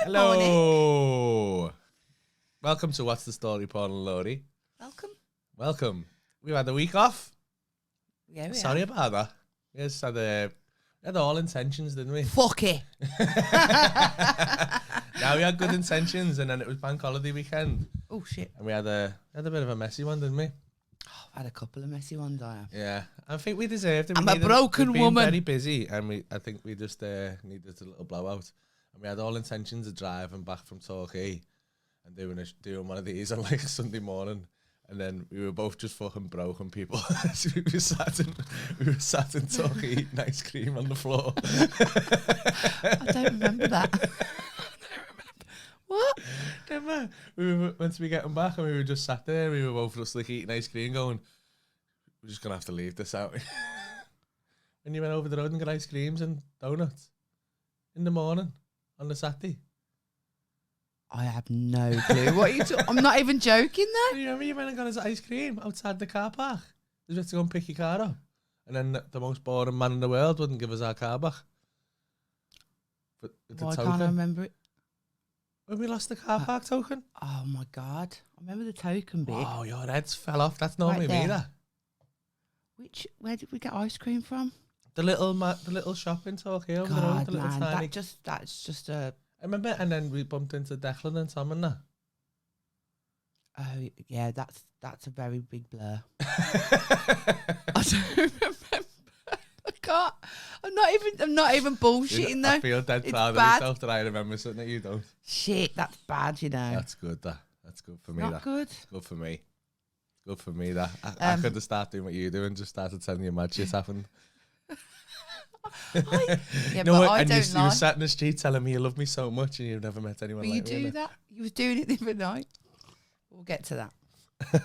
Hello. Welcome to What's the Story, Paul and Laurie. Welcome. We've had a week off. Yeah, Sorry about that. We just had all intentions, didn't we? Fuck it. Yeah, we had good intentions, and then it was bank holiday weekend. Oh shit. And we had a bit of a messy one, didn't we? Oh, I've had a couple of messy ones. I have. Yeah, I think we deserved it. I'm a broken we've been woman. very busy, and I think we just needed a little blowout. And we had all intentions of driving back from Torquay and doing one of these on like a Sunday morning. And then we were both just fucking broken people. So we were sat in Torquay eating ice cream on the floor. I don't remember that. What? Remember? We were meant to be getting back and we were just sat there. We were both just like eating ice cream going, we're just going to have to leave this out. When you went over the road and got ice creams and donuts in the morning on the Saturday. I have no clue. What are you talking? I'm not even joking there. You remember you went and got his ice cream outside the car park? You had to go and pick your car up. And then the most boring man in the world wouldn't give us our car back. But Why can't I remember it? When we lost the car park token. Oh my God. I remember the token bit. Oh, your heads fell off. That's normally me, that. Where did we get ice cream from? The little shop in Torquay over the road. The little man, tiny. that's just a... I remember, and then we bumped into Declan and Tom and that. Oh yeah, that's a very big blur. I don't remember. I can't. I'm not even bullshitting though. I feel dead proud of myself that I remember something that you don't. Shit, that's bad, you know. That's good. That's good for me. Not good. It's good for me. Good for me. That I could have started doing what you do and just started telling you mad shit happened. Yeah, no, but I and don't you were sat in the street telling me you love me so much and you've never met anyone like me. You do that? You was doing it the other night. We'll get to that.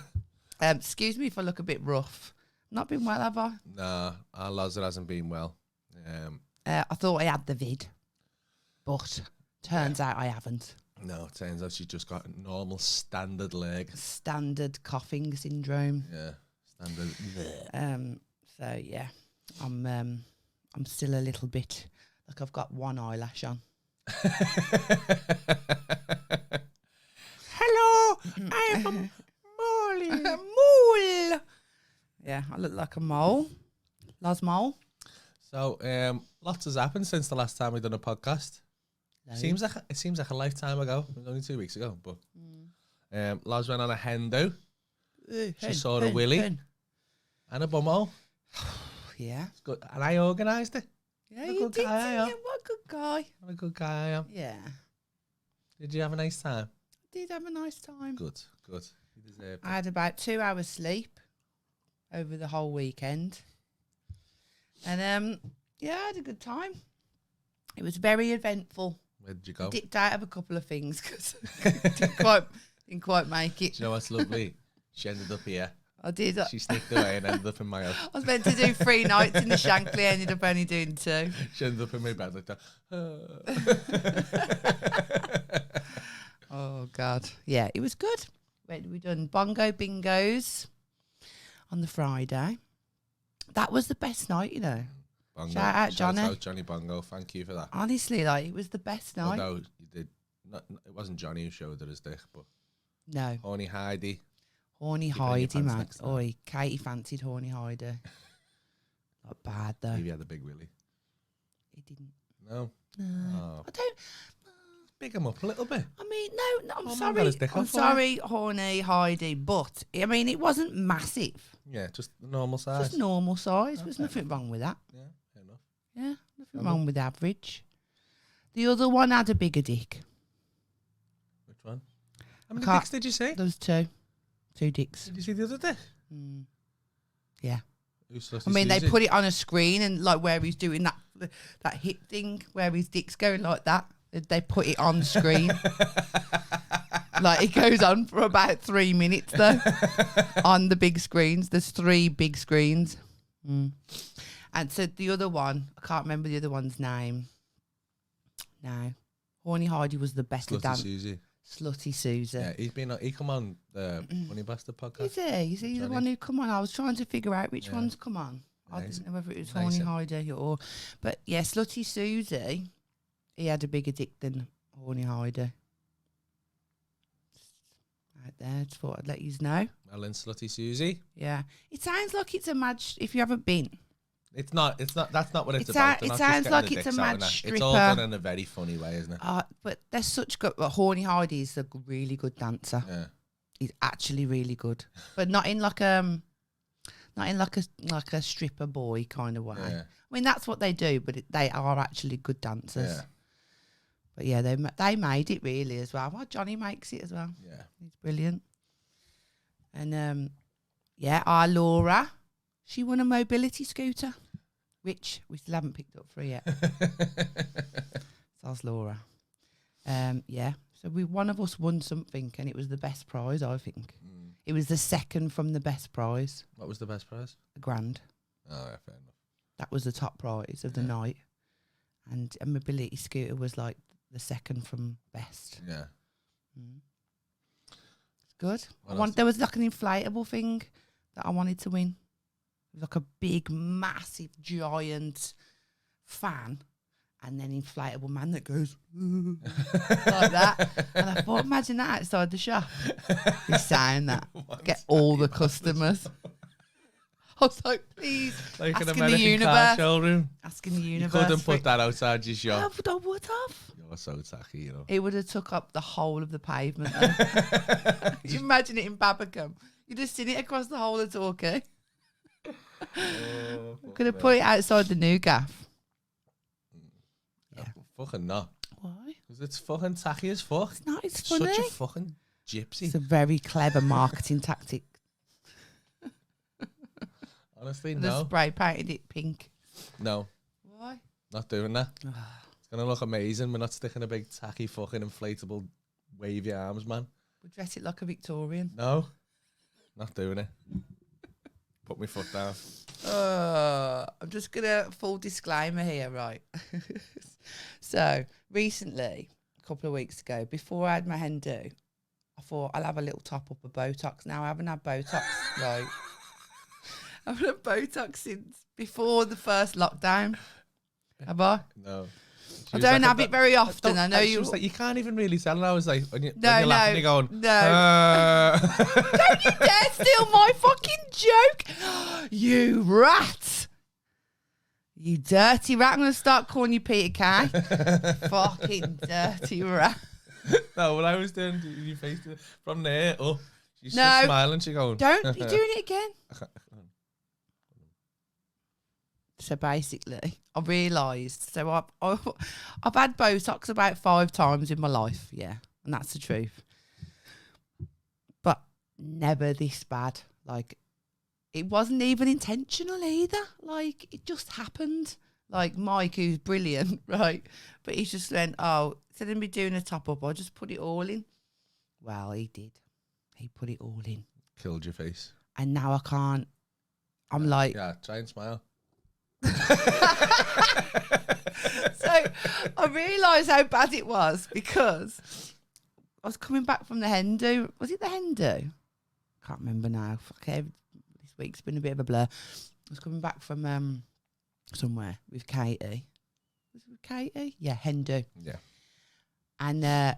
Excuse me if I look a bit rough. Not been well, have I? Nah, our Lazar hasn't been well. I thought I had the vid, but turns out I haven't. No, it turns out she's just got a normal standard leg. Standard coughing syndrome. Yeah, standard. So yeah, I'm still a little bit like I've got one eyelash on. Hello, I am a mole. Mole. Yeah, I look like a mole. Las mole. So, lots has happened since the last time we done a podcast. No. It seems like a lifetime ago. It was only 2 weeks ago, but Laz went on a hen do. She saw a willy and a bumhole. Yeah. It's good. And I organised it. Yeah, you did. Yeah, what a good guy. What a good guy I am. Yeah. Did you have a nice time? I did have a nice time. Good. You deserved it. I had about 2 hours sleep over the whole weekend. And yeah, I had a good time. It was very eventful. Where did you go? Dipped out of a couple of things because didn't quite make it. Do you know what's lovely? She ended up here. I did. She sneaked away and ended up in my house. I was meant to do 3 nights in the Shankly, ended up only doing 2. She ended up in my bed like that. Oh God, yeah, it was good. We done bongo bingos on the Friday. That was the best night, you know. Bongo. Shout out Johnny. Shout out Johnny Bongo. Thank you for that. Honestly, like it was the best night. Although you did, it wasn't Johnny who showed her his dick, but No, Horny Heidi. Horny Keep it in your Heidi, pants man. next time. Oi, Katie fancied Horny Heidi. Not bad though. Maybe had a big willy. He didn't. No. No, Oh, I don't. big him up a little bit. I mean, no, I'm Oh, man, sorry. got his dick I'm off for you. sorry, Horny Heidi, but I mean, it wasn't massive. Yeah, just the normal size. Just normal size. There's Okay. nothing wrong with that. Yeah, fair enough. Yeah, nothing Okay. wrong with average. The other one had a bigger dick. Which one? How many can't- dicks did you see? There was 2 dicks. Did you see the other dick? Mm. Yeah. Who's Slutty I mean, they Susie? put it on a screen and like where he's doing that hip thing, where his dick's going like that. They put it on screen. Like it goes on for about 3 minutes though. On the big screens, there's 3 big screens. Mm. And so the other one, I can't remember the other one's name. No, Horny Heidi was the better Slutty dance. Susie. Slutty Susie. Yeah, he come on the Funny Bastard podcast. Is he the Johnny. one who come on? I was trying to figure out which Yeah. one's come on. I Nice. didn't know whether it was Nice. Horny Heidi or... But yeah, Slutty Susie, he had a bigger dick than Horny Heidi. Out there, just thought I'd let you know. Ellen Slutty Susie. Yeah. It sounds like it's a match if you haven't been. It's not. That's not what it's It about. sounds like it's a mad stripper. It's all done in a very funny way, isn't it? But they're such good. But Horny Heidi is a really good dancer. Yeah. He's actually really good, but not in like a stripper boy kind of way. Yeah. I mean that's what they do, but they are actually good dancers. Yeah. But yeah, they made it really as well. Well, Johnny makes it as well. Yeah. He's brilliant. And our Laura, she won a mobility scooter, which we still haven't picked up for her yet. So that's Laura. So one of us won something, and it was the best prize, I think. It was the second from the best prize. What was the best prize? £1,000. Oh, yeah, fair enough. That was the top prize of the night. And a mobility scooter was like the second from best. Yeah. It's good. There was like an inflatable thing that I wanted to win. It was like a big, massive, giant fan. And then inflatable man that goes like that. And I thought, imagine that outside the shop. You sound that. Get all the customers. I was like, please. Like an asking American the universe. car showroom. Asking the You universe. couldn't put that outside your shop. I would have. You're so tacky, you know. It would have took up the whole of the pavement. Though. Could you imagine it in Babacom? You just seen it across the whole of Torquay. Could have put it outside the new gaff. Yeah. Fucking not. Why? Because it's fucking tacky as fuck. It's not. It's funny. Such a fucking gypsy. It's a very clever marketing tactic. Honestly, They no. spray painted it pink. No. Why? Not doing that. It's going to look amazing. We're not sticking a big tacky fucking inflatable wavy arms, man. We'll dress it like a Victorian. No. Not doing it. Put my foot down. I'm just going to full disclaimer here, right? So, recently, a couple of weeks ago, before I had my hen do, I thought I'll have a little top up of Botox. Now, I haven't had Botox, right? I haven't had Botox since before the first lockdown. Have I? No. I don't have it very often. I know you. you. Was like, you can't even really tell. And I was like, when you're No, laughing, you're going, no. Don't you dare steal my fucking joke, you rat! You dirty rat! I'm gonna start calling you Peter Kay. Fucking dirty rat. No, when I was doing your face from there up, she's No. just smiling. She's going, Don't you're doing it again. So basically, I realised. So I've had Botox about 5 times in my life, yeah, and that's the truth. But never this bad. Like, it wasn't even intentional either. Like, it just happened. Like Mike, who's brilliant, right? But he just went, oh, instead of me doing a top up, I'll just put it all in. Well, he did. He put it all in. killed your face. And now I can't. I'm like, Yeah, try and smile. So I realised how bad it was because I was coming back from the hen do. Was it the hen do? Can't remember now. Okay, this week's been a bit of a blur. I was coming back from somewhere with Katie. Was it with Katie? Yeah, hen do. Yeah. And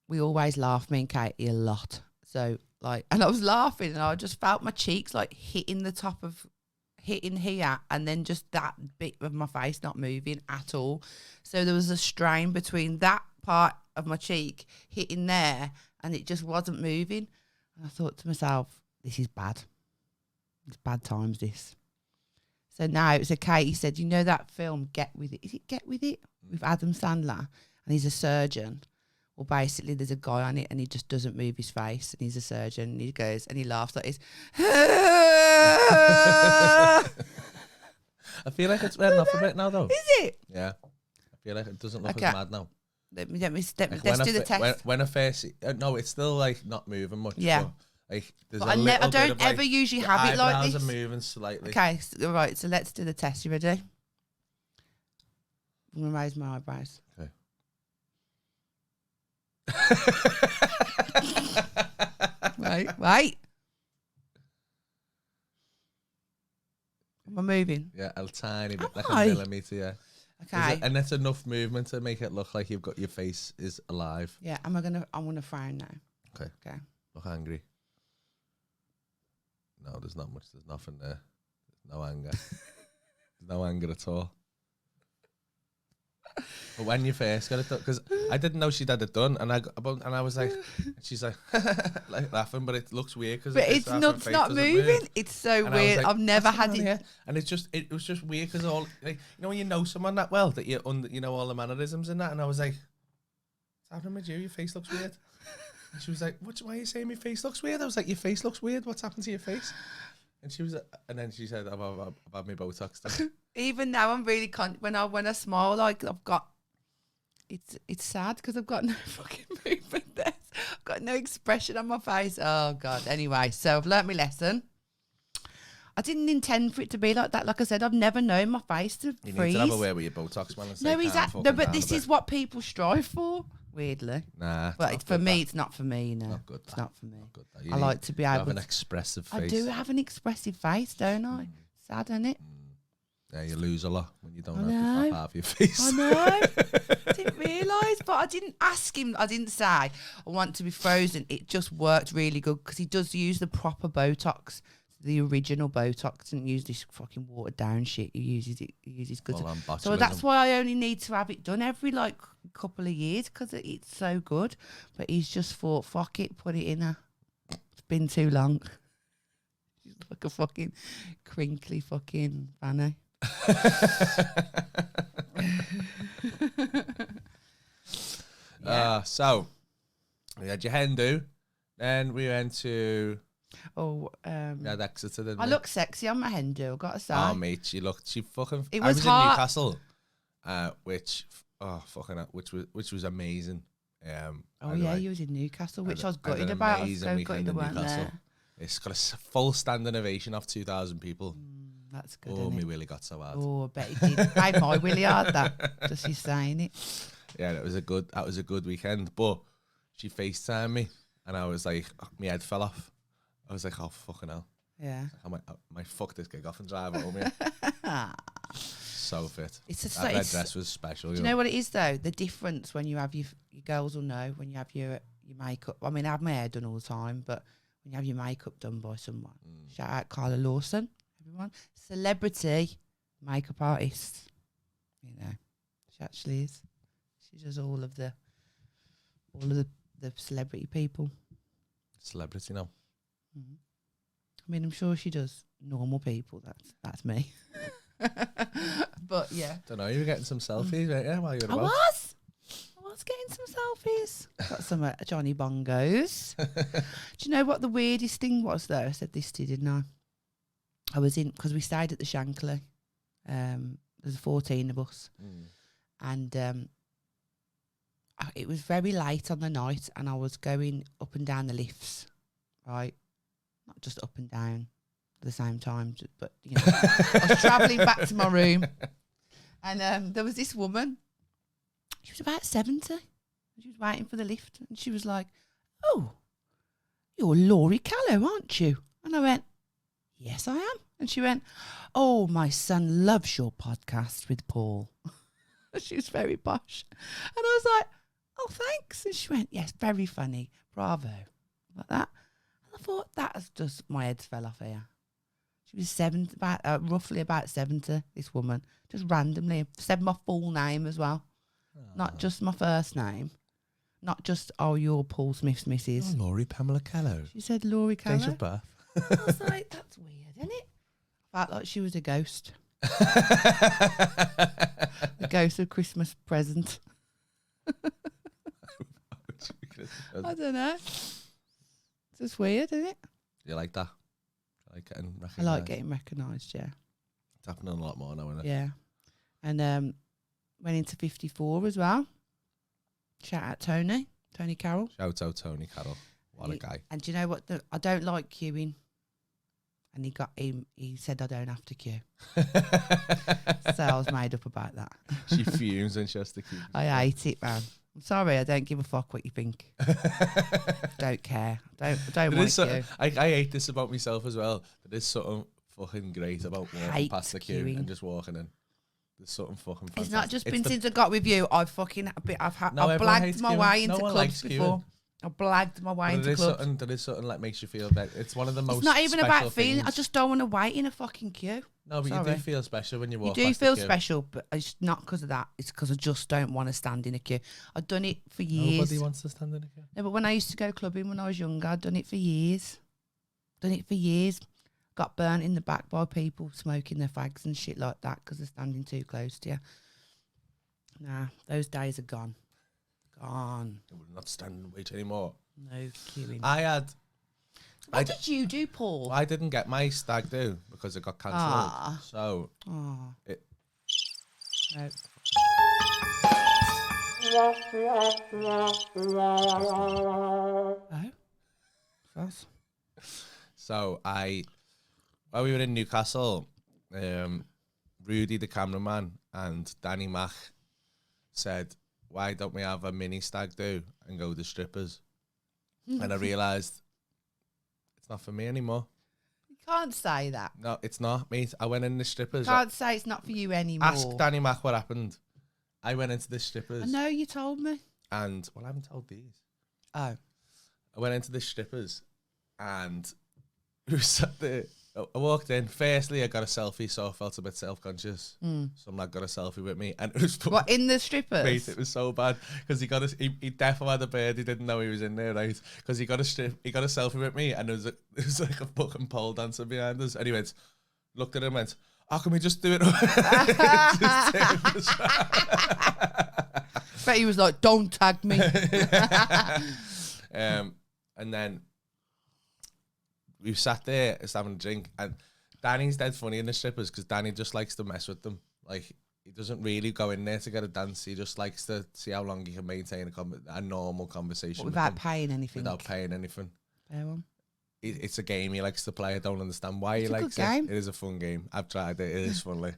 we always laugh, me and Katie, a lot. So like, and I was laughing and I just felt my cheeks like hitting the top of hitting here, and then just that bit of my face not moving at all. So there was a strain between that part of my cheek hitting there and it just wasn't moving. And I thought to myself, this is bad. It's bad times, this. So now it's Katie said, you know that film Get With It? Is it Get With It? With Adam Sandler? And he's a surgeon. Well, basically, there's a guy on it and he just doesn't move his face, and he's a surgeon, and he goes and he laughs like this. I feel like it's wearing off a bit now, though. Is it? Yeah. I feel like it doesn't look Okay. as mad now. Let me Like let's do the test. When I first, no, it's still like not moving much. Yeah. But, like there's But a I little bit don't of, like, ever usually your have it like eyebrows this. are moving slightly. Okay, all right, so let's do the test. You ready? I'm going to raise my eyebrows. Okay. Wait. Am I moving? Yeah, a tiny bit, Am like I? a millimetre, yeah. Okay. And that's enough movement to make it look like you've got your face is alive. Yeah. I'm gonna frown now. Okay. Okay. Look angry. No, there's not much. There's nothing there. There's no anger. There's no anger at all. But when you first got it done, because I didn't know she'd had it done, and I was like, and she's like, like laughing, but it looks weird because But it's not moving. Move. It's so And I was weird. like, I've never "What's had going on it. here?" And it was just weird because all like when you know someone that well that you know all the mannerisms and that, and I was like, "What's happening with you? Your face looks weird." And she was like, why are you saying my face looks weird? I was like, your face looks weird. What's happened to your face? And she was, and then she said, I've had my Botox done. Even now, I'm really when I smile, like I've got. It's sad because I've got no fucking movement there. I've got no expression on my face. Oh God. Anyway, so I've learnt my lesson. I didn't intend for it to be like that. Like I said, I've never known my face to freeze. You need to have a word with your Botox man and say, no, exactly. No, but this is what people strive for. Weirdly. Nah. But for me, it's not for me. No, not good, it's not for me. Not good, I like to be able to have an expressive face. I do have an expressive face, don't I? Sad, isn't it? Yeah, you lose a lot when you don't I have know. half of your face. I know. Didn't realise, but I didn't ask him. I didn't say I want to be frozen. It just worked really good because he does use the proper Botox, the original Botox. Doesn't use this fucking watered down shit. He uses it. He uses good. So that's why I only need to have it done every like couple of years because it's so good. But he's just thought, fuck it, put it in her. It's been too long. She's like a fucking crinkly fucking fanny. So we had your hen do, then we went to we had Exeter, didn't I we? look sexy on my hen do, I've got to say. Oh mate, she fucking It I was was hot. in Newcastle, which was amazing. Oh yeah, you was in Newcastle, which I was gutted about. I was so gutted about that. It's got a full standing ovation of 2,000 people. That's good. Oh, my willy got so hard. Oh, I bet it did. Made my willy hard, that. Just you saying it. Yeah, that was a good weekend. But she FaceTimed me, and I was like, my head fell off. I was like, oh fucking hell. Yeah. I might fuck this gig off and drive home here. So fit. That red dress was special. Do you know what it is though? The difference when you have your girls will know when you have your makeup. I mean, I have my hair done all the time, but when you have your makeup done by someone, shout out Callow, everyone, celebrity makeup artist. You know, she actually is. She does all of the celebrity people. Celebrity now. Mm-hmm. I mean, I'm sure she does normal people. That's me. But yeah, Don't know. You were getting some selfies, right? Yeah, while you were I about. was getting some selfies. Got some Johnny Bongos. Do you know what the weirdest thing was though? I said this to you, didn't I? I was in because we stayed at the Shankly. There's 14 of us, and it was very late on the night, and I was going up and down the lifts, right? Not just up and down at the same time, but you know, I was travelling back to my room, and there was this woman. She was about 70. She was waiting for the lift, and she was like, "Oh, you're Laurie Callow, aren't you?" And I went, "Yes, I am." And she went, "Oh, my son loves your podcast with Paul." She was very posh, and I was like, "Oh, thanks." And she went, "Yes, very funny, bravo," like that. And I thought that's just my head fell off here. She was 70, roughly about 70. This woman just randomly said my full name as well. Not just my first name. Not just, "Oh, you're Paul Smith's missus." Oh, Laurie Pamela Callow. She said Laurie Callow. Date of birth. I was like, that's weird, isn't it? Felt like she was a ghost. The ghost of Christmas present. I don't know. It's just weird, isn't it? You like that? I like getting recognised. I like getting recognised, yeah. It's happening a lot more now, isn't it? Yeah. And went into 54 as well. Shout out Tony Carroll. Shout out Tony Carroll. What a guy. And do you know what? I don't like queuing. And he said I don't have to queue. So I was made up about that. She fumes when she has to keep. I hate it, man. I'm sorry, I don't give a fuck what you think. Don't care. Don't want to queue. I hate this about myself as well. There's something fucking great about walking past the queue queuing. and just walking in. There's something fucking fantastic. It's not just been the- since I got with you. I've blagged hates my queuing. way No into one clubs likes queuing. before. I blagged my way But into clubs. there is something that makes you feel better. It's one of the most. It's not even about special feeling. things. I just don't want to wait in a fucking queue. No, but Sorry. you do feel special when you walk. You do past the feel queue. special, but it's not because of that. It's because I just don't want to stand in a queue. I've done it for years. Nobody wants to stand in a queue. No, but when I used to go clubbing when I was younger, I'd done it for years. Got burnt in the back by people smoking their fags and shit like that because they're standing too close to you. Nah, those days are gone. Gone. We're not standing and wait anymore. No queuing. What did you do, Paul? I didn't get my stag do because it got cancelled. Ah. So Oh. it, No. Oh. That's so while we were in Newcastle, Rudy the cameraman and Danny Mack said, "Why don't we have a mini stag do and go to strippers?" And I realised it's not for me anymore. You can't say that. No, it's not, mate. I went in the strippers. Can't say it's not for you anymore. Ask Danny Mack what happened. I went into the strippers. I know you told me. And, well, I haven't told these. Oh. I went into the strippers and we sat there. I walked in. Firstly, I got a selfie, so I felt a bit self-conscious. Some lad got a selfie with me, and it was What, in the strippers? Mate, it was so bad because he definitely had a bird. He didn't know he was in there, right? Because he got a selfie with me, and there was like a fucking pole dancer behind us. And he went, looked at him, and went, "How can we just do it?" Bet he was like, "Don't tag me." And then we sat there just having a drink, and Danny's dead funny in the strippers because Danny just likes to mess with them. Like, he doesn't really go in there to get a dance. He just likes to see how long he can maintain a normal conversation Without with them, paying anything. without paying anything. Fair one. It's a game he likes to play. I don't understand why he likes a good game. it. It is a fun game. I've tried it. It is fun. Like,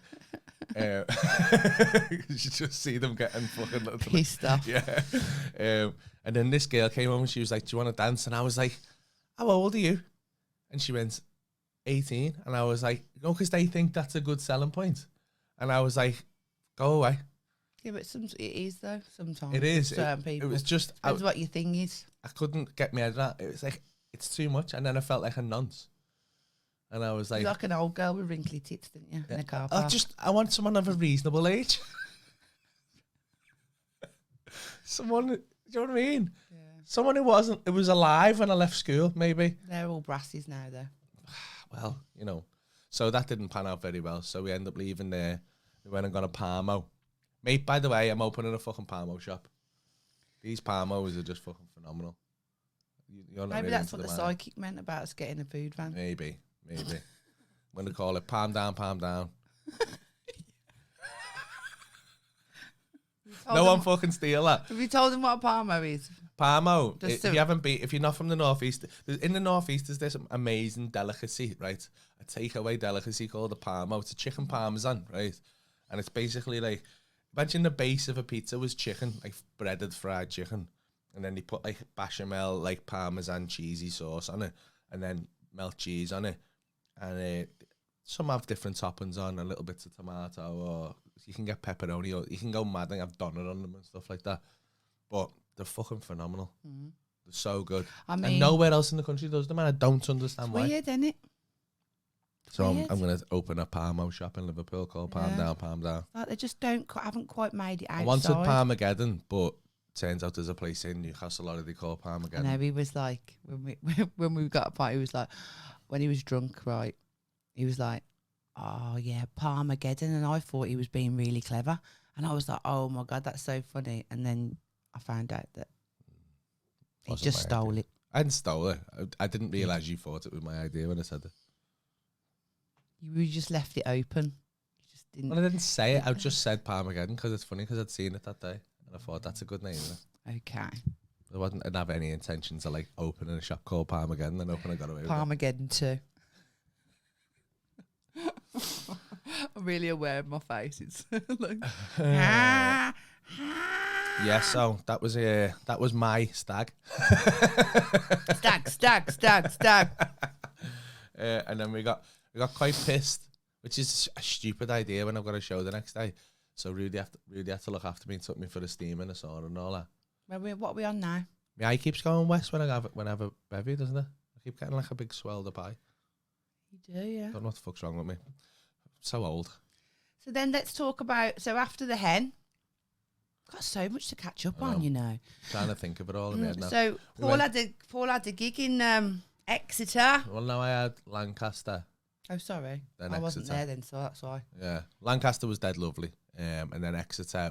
you just see them getting fucking Pissed off. Yeah. And then this girl came home and she was like, "Do you want to dance?" And I was like, "How old are you?" And she went, 18. And I was like, "No, because they think that's a good selling point." And I was like, "Go away." Yeah, but it is though. Sometimes It is. Certain people. It was just Depends what your thing is. I couldn't get my head around. It was like, it's too much. And then I felt like a nonce. And I was like, You're like an old girl with wrinkly tits, didn't you? In a car I park. I want someone of a reasonable age. Someone, do you know what I mean? Yeah. Someone who it was alive when I left school, maybe. They're all brassies now, though. Well, you know. So that didn't pan out very well. So we ended up leaving there. We went and got a Parmo. Mate, by the way, I'm opening a fucking Parmo shop. These Parmos are just fucking phenomenal. You're not Maybe really that's into what the man. psychic meant about us getting a food van. Maybe. I'm going to call it palm down, palm down. No one fucking steal that. Have you told them what a Parmo is? Parmo, Just if you haven't been, if you're not from the northeast, in the northeast there's this amazing delicacy, right? A takeaway delicacy called a Parmo. It's a chicken parmesan, right? And it's basically like, imagine the base of a pizza was chicken, like breaded fried chicken, and then they put like bechamel, like parmesan cheesy sauce on it, and then melt cheese on it, and some have different toppings on, a little bits of tomato, or you can get pepperoni, or you can go mad and have donut on them and stuff like that. But they're fucking phenomenal. They're so good. I mean, and nowhere else in the country does them, and I don't understand why. Weird, isn't it? So I'm weird. going to open a Parmo shop in Liverpool called Palm Down, Palm Down. Like they just haven't quite made it outside. I wanted Parmageddon, but turns out there's a place in Newcastle already called I Parmageddon. know, he was like, when we got a party, he was like, when he was drunk, right, he was like, "Oh yeah, Parmageddon," and I thought he was being really clever, and I was like, "Oh my God, that's so funny," and then I found out that he Wasn't just my stole idea. it. I didn't stole it. I didn't realise you thought it was my idea when I said it. You just left it open. You just didn't. Well, I didn't say it. I just said Parmageddon because it's funny because I'd seen it that day. And I thought that's a good name. Isn't it? Okay. I didn't have any intentions of like opening a shop called Parmageddon and I got away with it. Parmageddon too. I'm really aware of my face. It's like, Yeah, so that was my stag. stag. And then we got quite pissed, which is a stupid idea when I've got a show the next day. So Rudy had to look after me and took me for a steam and a sauna and all that. What are we on now? My eye keeps going west when I have a bevy, doesn't it? I keep getting like a big swelled up eye. You do, yeah. Don't know what the fuck's wrong with me. I'm so old. So then let's talk about, so after the hen, got so much to catch up on, you know. Trying to think of it all in my head now. So Paul had a gig in Exeter. Well, now I had Lancaster. Oh, sorry. Then I wasn't Exeter. there then, so that's why. Yeah, Lancaster was dead lovely. And then Exeter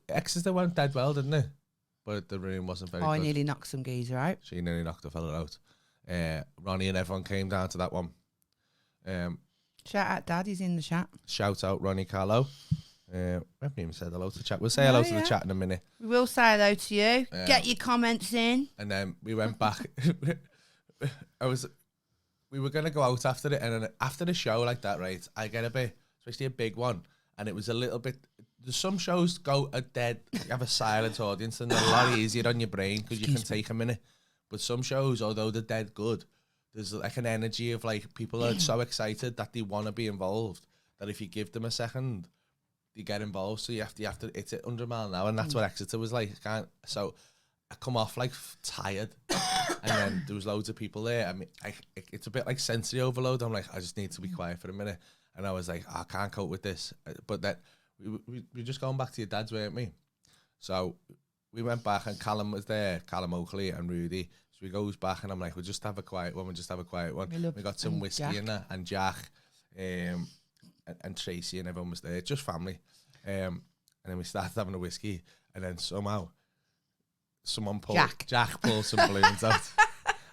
Exeter went dead well, didn't it? But the room wasn't very good. I nearly knocked some geezer out. She nearly knocked a fella out. Ronnie and everyone came down to that one. Shout out Dad, he's in the chat. Shout out Ronnie Callow. We haven't even said hello to the chat. We'll say hello to the chat in a minute. We will say hello to you. Get your comments in. And then we went back. We were going to go out after it. And then after the show like that, right, I get a bit, especially a big one. And it was a little bit, there's some shows are dead, you have a silent audience and they're a lot easier on your brain because you can take a minute. But some shows, although they're dead good, there's like an energy of like people are so excited that they want to be involved that if you give them a second, they get involved. So you have to it's at 100 mile an hour, and that's what Exeter was like. So I come off like tired, and then there was loads of people there. I mean, it's a bit like sensory overload. I'm like, I just need to be quiet for a minute, and I was like, I can't cope with this. But then we just going back to your dad's, weren't we? So we went back, and Callum was there, Callum Oakley and Rudy. So he goes back, and I'm like, we'll just have a quiet one. We got some whiskey in there, and Jack, and Tracy, and everyone was there, just family. And then we started having a whiskey, and then somehow someone Jack pulled some balloons out.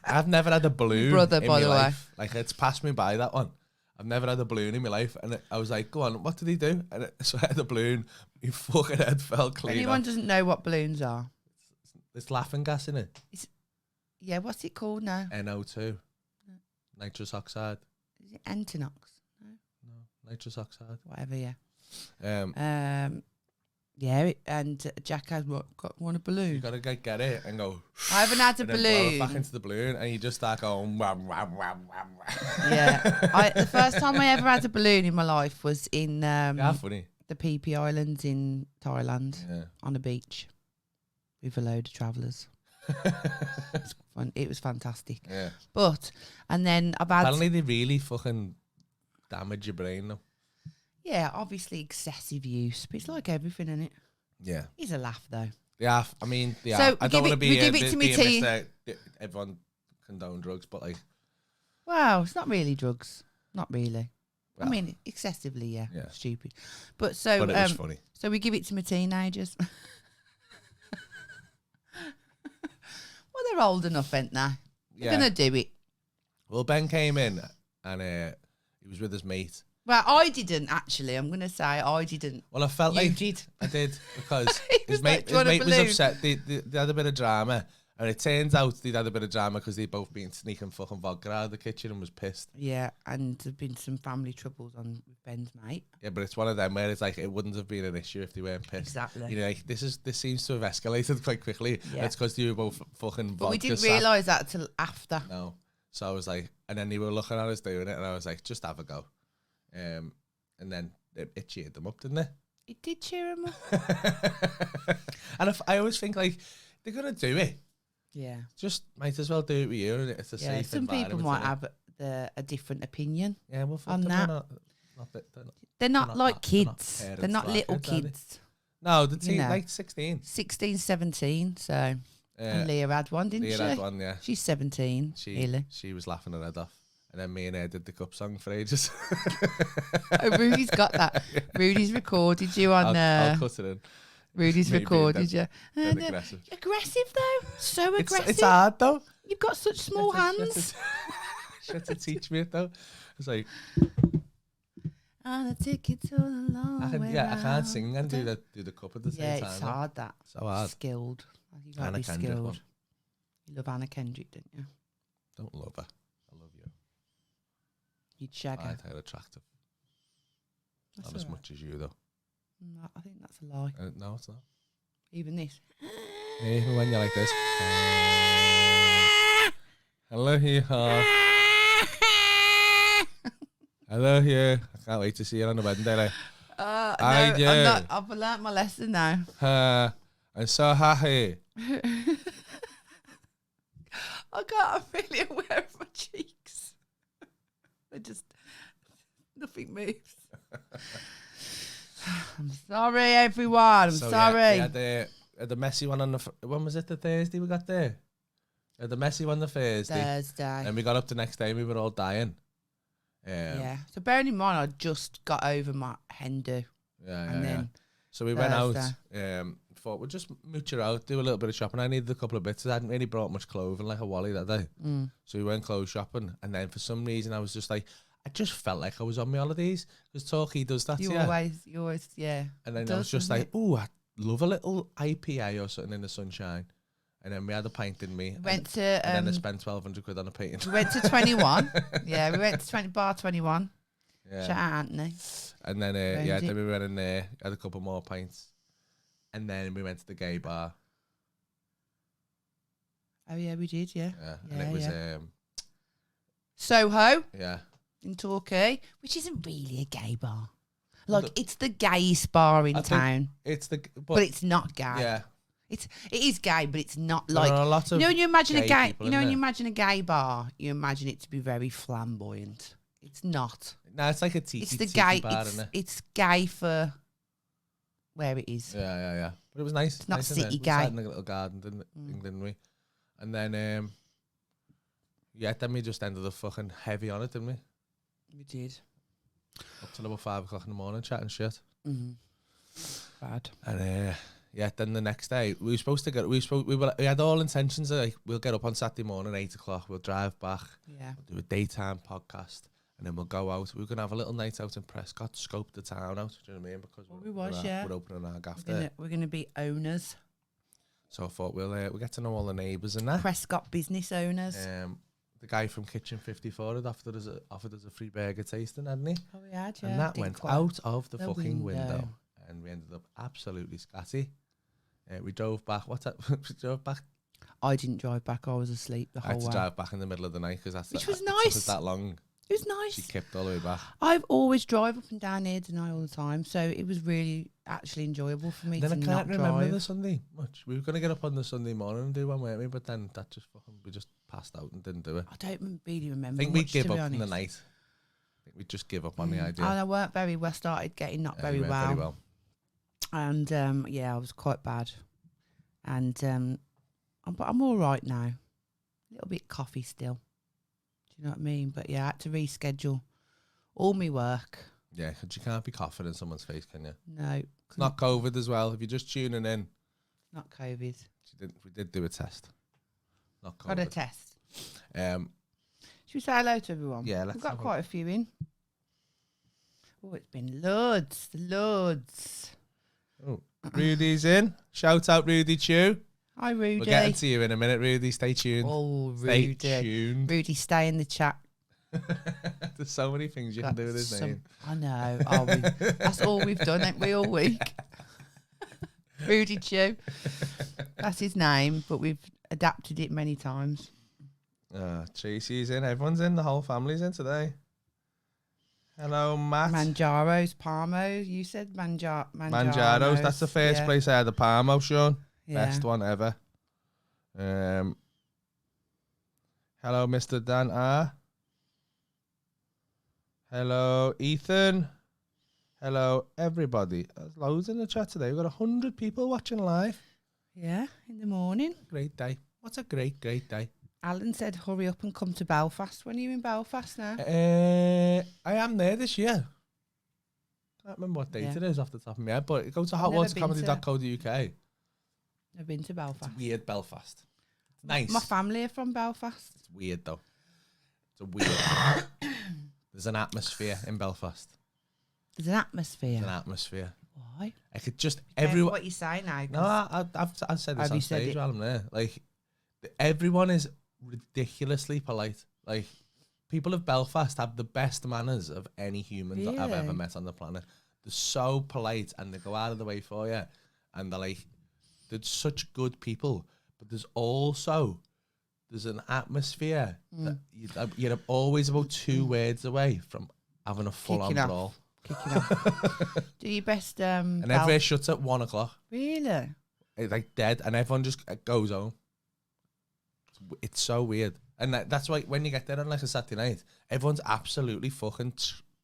I've never had a balloon in my life. Like, it's passed me by, that one. I've never had a balloon in my life, and I was like, go on, what did he do? And so I had a balloon, my fucking head fell clean off. Anyone doesn't know what balloons are? There's laughing gas in it. Yeah, what's it called now? NO2. No. Nitrous oxide. Is it Entinox? No, nitrous oxide. Whatever, yeah. Yeah, and Jack has won a balloon. You gotta get it and go. I haven't had a balloon. Back into the balloon, and you just start going. Wham, wham, wham, wham, wham. Yeah, the first time I ever had a balloon in my life was in funny. The PP Islands in Thailand, on a beach with a load of travellers. It's fun. It was fantastic. Yeah. And then I've had. Apparently, they really fucking damage your brain though. Yeah, obviously excessive use, but it's like everything, isn't it? Yeah. It's a laugh though. Yeah, I mean, So I don't want to be give it to me, T. Everyone condone drugs, but like, wow, it's not really drugs. Not really. Well, I mean, excessively, yeah. Stupid. But it was funny. So we give it to my teenagers. Well, they're old enough, ain't they? They're gonna do it. Well, Ben came in and he was with his mate. Well, I didn't actually. I'm gonna say I didn't. Well, I felt you like did. I did because his like, mate was upset. They had a bit of drama, and it turns out they'd had a bit of drama because they'd both been sneaking fucking vodka out of the kitchen and was pissed. Yeah, and there've been some family troubles on with Ben's mate. Yeah, but it's one of them where it's like it wouldn't have been an issue if they weren't pissed. Exactly. You know, like this seems to have escalated quite quickly. Yeah. It's because they were both fucking vodka. But we didn't realise that till after. No. So I was like, and then they were looking at us doing it, and I was like, just have a go. And then it cheered them up, didn't it? It did cheer them up. And I always think, like, they're going to do it. Yeah. Just might as well do it with you. And it's a safe some people might have a different opinion on that. They're not like kids. They're not little kids. No, the like 16. 16, 17, so... and Leah had one, didn't she? Leah had one, yeah. She's 17, She was laughing her head off. And then me and her did the cup song for ages. Oh, Rudy's got that. Yeah. Rudy's recorded you on... I'll cut it in. Rudy's recorded you. Aggressive. Aggressive, though. So aggressive. It's hard, though. You've got such small hands. She had to teach me it, though. It's like... On a ticket to the long way I can't sing and do the cup at the same time. Yeah, it's hard, that. So hard. Skilled. You got to be skilled. You love Anna Kendrick, didn't you? Don't love her. I love you. You'd shag her. I find her attractive. Not as much as you, though. No, I think that's a lie. No, it's not. Even this. Even when you're like this. Hello, you. Hello, you. I can't wait to see you on the wedding day. Like. I do. I've learnt my lesson now. I'm so happy. I'm really aware of my cheeks. They just, nothing moves. I'm sorry, everyone. I'm sorry. Yeah, the messy one on when was it? The Thursday we got there. The messy one the Thursday. And we got up the next day and we were all dying. Yeah. So bearing in mind, I just got over my hen do. Yeah. So we went out. Thought we'll just mooch her out, do a little bit of shopping. I needed a couple of bits. I hadn't really brought much clothing, like a wally that day. So we went clothes shopping, and then for some reason I was just like, I just felt like I was on my holidays because Torquay does that. You always, yeah. And then I was just like, oh, I love a little IPA or something in the sunshine. And then we had a pint, didn't we? And then I spent 1,200 quid on a painting. We went to 21. Yeah, we went to bar 21. Yeah. Shout out Anthony. And then then we went in there, had a couple more pints, and then we went to the gay bar. Oh yeah, we did. Yeah. And it was Soho. Yeah. In Torquay, which isn't really a gay bar. Like it's the gayest bar in town. But it's not gay. Yeah. It is gay, but it's not like a lot of when you imagine a gay when you imagine a gay bar, you imagine it to be very flamboyant. It's not. No, it's like a tiki. It's the tiki gay. bar, isn't it? It's gay for where it is. Yeah. But it was nice. It's not nice, city we gay. sat in a little garden, didn't we? And then then we just ended up fucking heavy on it, didn't we? We did. Up till about 5 o'clock in the morning, chatting shit. Bad. And then the next day we were supposed to get. We had all intentions of like we'll get up on Saturday morning 8 o'clock. We'll drive back. Yeah. We'll do a daytime podcast, and then we'll go out. We're gonna have a little night out in Prescott, scope the town out. Do you know what I mean? Because we're opening our gaff there. We're gonna be owners. So I thought we'll get to know all the neighbours and that. Prescott business owners. The guy from Kitchen 54 had offered us a free burger tasting, hadn't he? Oh, we had, yeah. And that went out of the fucking window. And we ended up absolutely scatty. We drove back. What's that? We drove back. I didn't drive back. I was asleep the whole way. I had to drive back in the middle of the night because which was nice. It was that long. It was nice. She kept all the way back. I've always drive up and down here tonight all the time, so it was really actually enjoyable for me. Then I can't remember the Sunday much. We were going to get up on the Sunday morning and do one, weren't we? But then we just passed out and didn't do it. I don't really remember. I think we give up in the night. I think we just give up on the idea. And I weren't very well. Started getting not very well. And I was quite bad. And but I'm all right now. A little bit coffee still. Do you know what I mean? But yeah, I had to reschedule all my work. Yeah, because you can't be coughing in someone's face, can you? No. It's not COVID as well. If you're just tuning in. Not COVID. We did do a test. Not COVID. Got a test. Should we say hello to everyone? Yeah, we've got quite a few in. Oh, it's been loads. Oh, Rudy's in. Shout out Rudy Chew. Hi, Rudy. We'll get into you in a minute, Rudy. Stay tuned. Oh, Rudy. Stay tuned. Rudy, stay in the chat. There's so many things you can do with his name. I know. That's all we've done, ain't we, all week? Rudy Chew. That's his name, but we've adapted it many times. Tracy's in. Everyone's in. The whole family's in today. Hello, Matt. Manjaro's, Parmo. You said Manjaro's. That's the first place I had a Parmo, Sean. Yeah. Best one ever. Hello, Mr. Dan R. Hello, Ethan. Hello, everybody. There's loads in the chat today. We've got 100 people watching live. Yeah, in the morning. Great day. What's a great day. Alan said, hurry up and come to Belfast. When are you in Belfast now? I am there this year. Can't remember what date it is off the top of my head, but go to hotwatercomedy.co.uk. I've been to Belfast. It's weird, Belfast. It's nice. My family are from Belfast. It's weird, though. It's a weird... There's an atmosphere in Belfast. There's an atmosphere? There's an atmosphere. Why? I could just... everyone. What you say now? No, I've said this on stage while I'm there. Like, everyone is ridiculously polite. Like, people of Belfast have the best manners of any humans that I've ever met on the planet. They're so polite and they go out of the way for you. And they're like... They're such good people, but there's an atmosphere that you're always about 2 words away from having a full-on brawl. kicking off. Do your best. And everywhere shuts at 1 o'clock. Really? It's like dead, and everyone just goes home. It's so weird. And that's why when you get there on like a Saturday night, everyone's absolutely fucking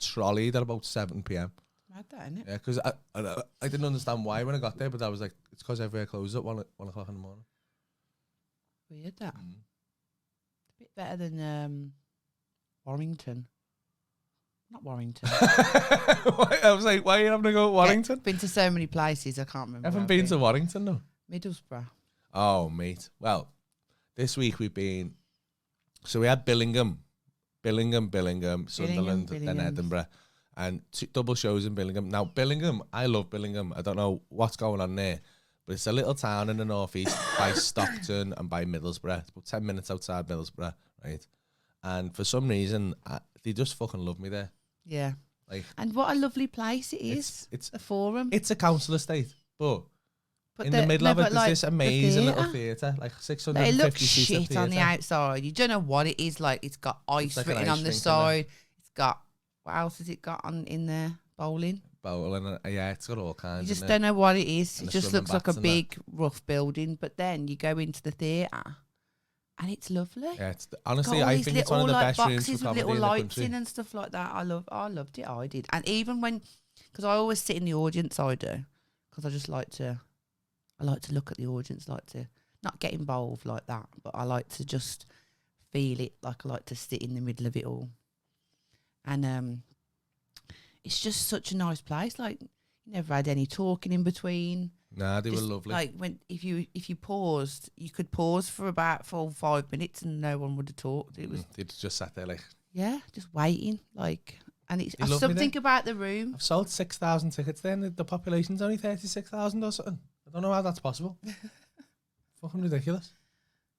trolleyed at about 7 p.m. Mad that, isn't it? Yeah, because I didn't understand why when I got there, but I was like, it's because everywhere closes at 1 o'clock in the morning. Weird that. It's a bit better than Warrington. Not Warrington. I was like, why are you having to go to Warrington? Been to so many places, I can't remember. I haven't been to Warrington, no. Middlesbrough. Oh, mate. Well, this week we've been... So we had Billingham, Sunderland, and Edinburgh. And double shows in Billingham. Now, Billingham, I love Billingham. I don't know what's going on there, but it's a little town in the northeast by Stockton and by Middlesbrough. It's about 10 minutes outside Middlesbrough, right? And for some reason, they just fucking love me there. Yeah. Like, and what a lovely place it is. It's a forum. It's a council estate, but in the middle of it, there's this amazing little theatre, like 650 It looks seats shit theatre. on the outside. You don't know what it is like. It's got ice like written ice on the rink, side. It's got, what else has it got on in there? Bowling. Yeah, it's got all kinds. You just don't know what it is. And it just looks like a big rough building. But then you go into the theatre and it's lovely. Yeah, honestly, I think it's one of the best rooms for comedy with little in the lights country. in and stuff like that. I loved it. I did. And even when, because I always sit in the audience, I do, because I just like to look at the audience, like to not get involved like that, but I like to just feel it. Like I like to sit in the middle of it all. And it's just such a nice place. Like, you never had any talking in between. Nah, they were lovely. Like if you paused, you could pause for about 4 or 5 minutes and no one would have talked. It was they just sat there like, yeah, just waiting. Like, and it's They love me something there. about the room. I've sold 6,000 tickets there, and the population's only 36,000 or something. I don't know how that's possible. Fucking ridiculous.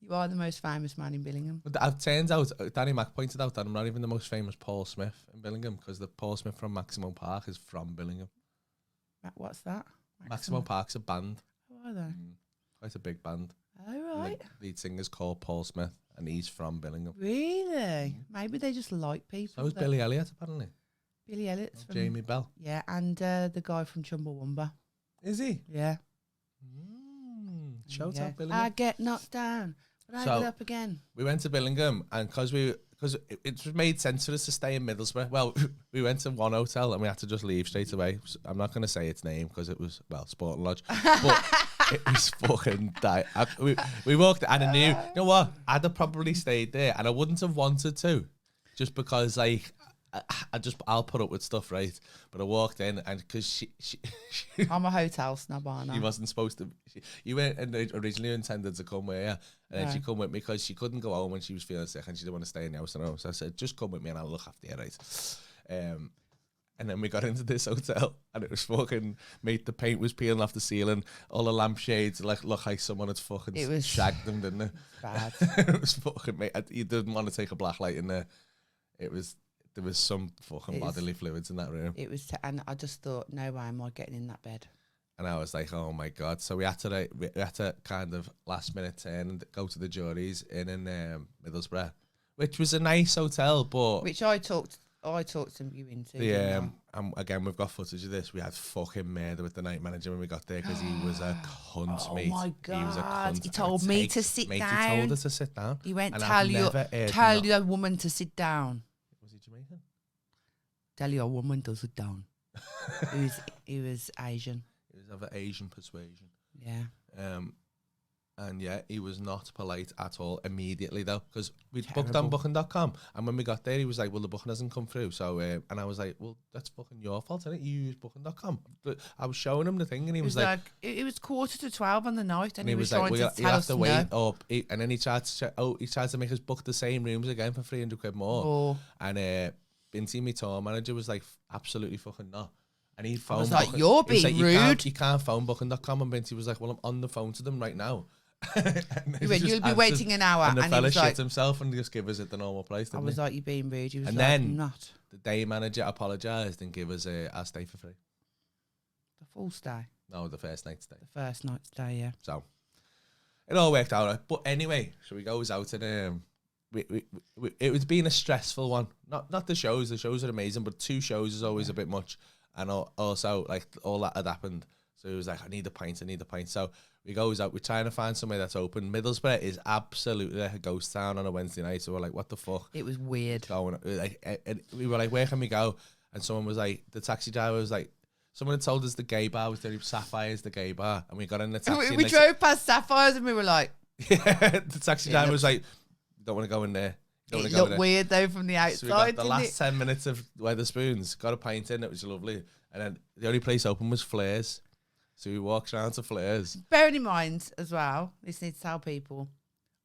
You are the most famous man in Billingham. But it turns out, Danny Mac pointed out that I'm not even the most famous Paul Smith in Billingham, because the Paul Smith from Maximum Park is from Billingham. What's that? Maximum Park's a band. Who are they? Quite a big band. Oh, right. The lead singer's called Paul Smith, and he's from Billingham. Really? Maybe they just like people. So is Billy Elliot, apparently. Billy Elliot's from Jamie Bell. Yeah, and the guy from Chumbawamba. Is he? Yeah. Shout out Billingham. I get knocked down, but I get up again. We went to Billingham, and because it made sense for us to stay in Middlesbrough. Well, we went to one hotel and we had to just leave straight away. I'm not going to say its name because it was, Sporting Lodge, but it was fucking we walked and I knew, you know what, I'd have probably stayed there and I wouldn't have wanted to, just because like I'll put up with stuff, right? But I walked in and because she I'm a hotel snob, aren't I? She wasn't supposed to. You went and originally intended to come with you, and then she come with me because she couldn't go home when she was feeling sick and she didn't want to stay in the house alone. So I said, just come with me and I'll look after you, right? And then we got into this hotel and it was fucking, mate, the paint was peeling off the ceiling, all the lampshades looked like someone had fucking shagged them, didn't it? Bad. It was fucking, mate, you didn't want to take a black light in there. There was some fucking bodily fluids in that room. It was, and I just thought, no way am I getting in that bed. And I was like, oh my God. So we had to kind of last minute turn and go to the juries in Middlesbrough, which was a nice hotel, but which I talked you into. Yeah, again, we've got footage of this. We had fucking murder with the night manager when we got there because he was a cunt, mate. Oh my God. He was a cunt. He told me to sit down. He told us to sit down. He went, and tell your woman to sit down. Was he Jamaican? Tell your woman to sit down. he was Asian. He was of an Asian persuasion. Yeah. And yeah, he was not polite at all immediately though, because we'd booked on booking.com, and when we got there he was like, well, the booking hasn't come through, so and I was like, well, that's fucking your fault, isn't it? You use booking.com. But I was showing him the thing and he was like it was 11:45 on the night and he was like, trying to tell us to wait up, and then he tried to make us book the same rooms again for 300 quid more. And Binty, my tour manager, was like, absolutely fucking not. And he phoned. I was like, you're being rude. You can't phone booking.com. And Binty was like, well, I'm on the phone to them right now. You'll be waiting an hour. And the fella shit like, himself and just give us at the normal price. I was like, you're being rude. He was and like, then not. The day manager apologised and gave us our stay for free. The full stay? No, the first night stay. The first night stay, yeah. So it all worked out right. But anyway, so we goes out and it was being a stressful one. Not the shows. The shows are amazing, but 2 shows is always a bit much. And also, like, all that had happened. So he was like, I need a pint. So we goes out. We're trying to find somewhere that's open. Middlesbrough is absolutely a ghost town on a Wednesday night. So we're like, what the fuck? It was weird. And we were like, where can we go? And someone was like, the taxi driver was like, someone had told us the gay bar was there. Sapphire's the gay bar. And we got in the taxi. We drove past Sapphires and we were like... Yeah, the taxi driver was like, don't want to go in there. It looked weird though from the outside. So we got the last 10 minutes of Weatherspoons, got a pint in, it was lovely. And then the only place open was Flair's. So we walked around to Flair's. Bearing in mind as well, this needs to tell people,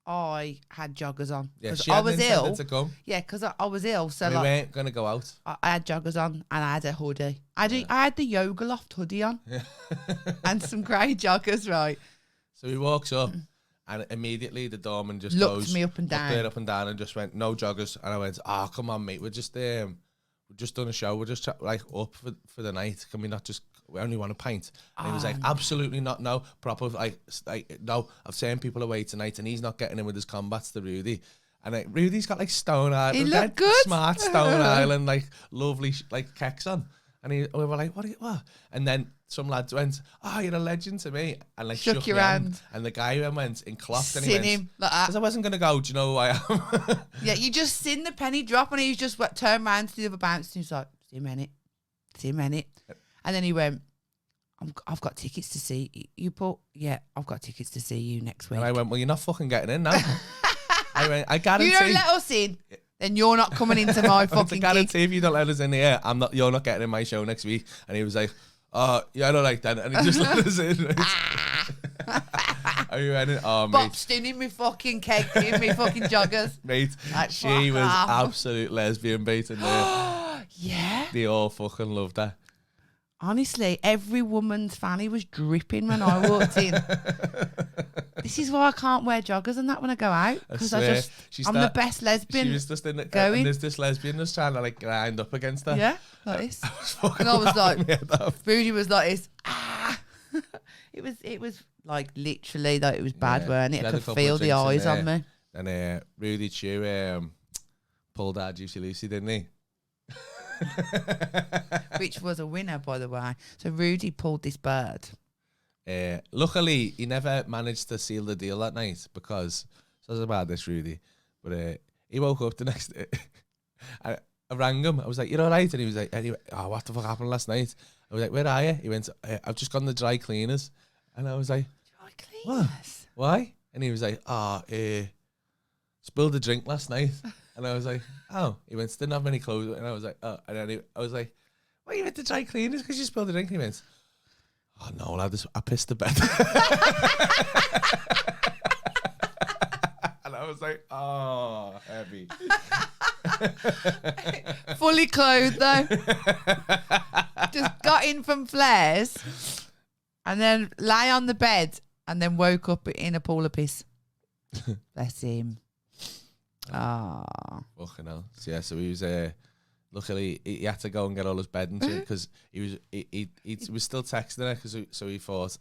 I had joggers on. Yeah, because she I was ill. to come. Yeah, because I was ill. So we weren't going to go out. I had joggers on and I had a hoodie. I had the Yoga Loft hoodie on. Yeah. And some grey joggers, right? So we walked up. And immediately the doorman just looked me up and down, and just went, no joggers. And I went, oh, come on, mate. We're just done a show. We're just like up for the night. Can we not just? We only want a pint. And he was like, absolutely not. No, proper like no. I've sent people away tonight, and he's not getting in with his combats to Rudy. And like, Rudy's got like Stone Island, he looked good, smart Stone Island, like lovely like kecks on. And we were like, what? And then some lads went, oh, you're a legend to me. And like shook your hand. And the guy went in cloth and he went, him like that. Because I wasn't going to go, do you know who I am? Yeah, you just seen the penny drop and he just turned around to the other bounce and he was like, see a minute. And then he went, I've got tickets to see you, Paul. Yeah, I've got tickets to see you next week. And I went, well, you're not fucking getting in now. I went, I guarantee. You don't let us in. Then you're not coming into my fucking I guarantee gig. if you don't let us in here, you're not getting in my show next week. And he was like, oh, yeah, I don't like that. And he just let us in. Are you ready? Oh, mate. Boxed in me fucking cake, in me fucking joggers. Mate, like, she was absolute lesbian bait in there. Yeah. They all fucking loved her. Honestly, every woman's fanny was dripping when I walked in. This is why I can't wear joggers and that when I go out. Because I'm the best lesbian. She was just in it. Going. And there's this lesbian that's trying to like grind up against her. Yeah, like this. And I was like, Rudy was like this. It was like literally that it was bad, weren't it? I could feel the eyes on me. And Rudy Chew pulled our Juicy Lucy, didn't he? Which was a winner, by the way. So Rudy pulled this bird. Luckily, he never managed to seal the deal that night because, so it's about this, Rudy, but he woke up the next day. I rang him. I was like, you're all right? And he was like, oh, what the fuck happened last night? I was like, where are you? He went, I've just gone to dry cleaners. And I was like, dry cleaners? What? Why? And he was like, spilled a drink last night. And I was like, oh. He went, didn't have many clothes. And I was like, oh. And then I was like, why you went to dry cleaners? Because you spilled a drink. And he went, oh no, lad, I pissed the bed. And I was like, oh, heavy. Fully clothed though. Just got in from Flair's and then lay on the bed and then woke up in a pool of piss. Bless him. Ah. Fucking hell. So, yeah, so he was luckily he had to go and get all his bed and shit because he was still texting her because so he thought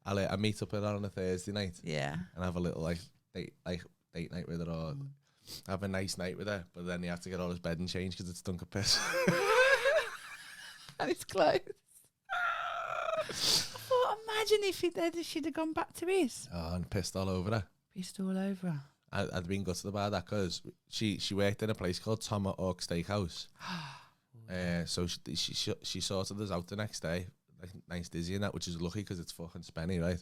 I'll meet up with her on a Thursday night. Yeah. And have a little date night with her or have a nice night with her. But then he had to get all his bedding changed because it stunk of piss. And his clothes. I thought, imagine if she'd have gone back to his. Oh, and pissed all over her. Pissed all over her. I'd been gutted about that because she worked in a place called Tomahawk Steakhouse. So she sorted us out the next day, like nice dizzy and that, which is lucky because it's fucking spenny, right?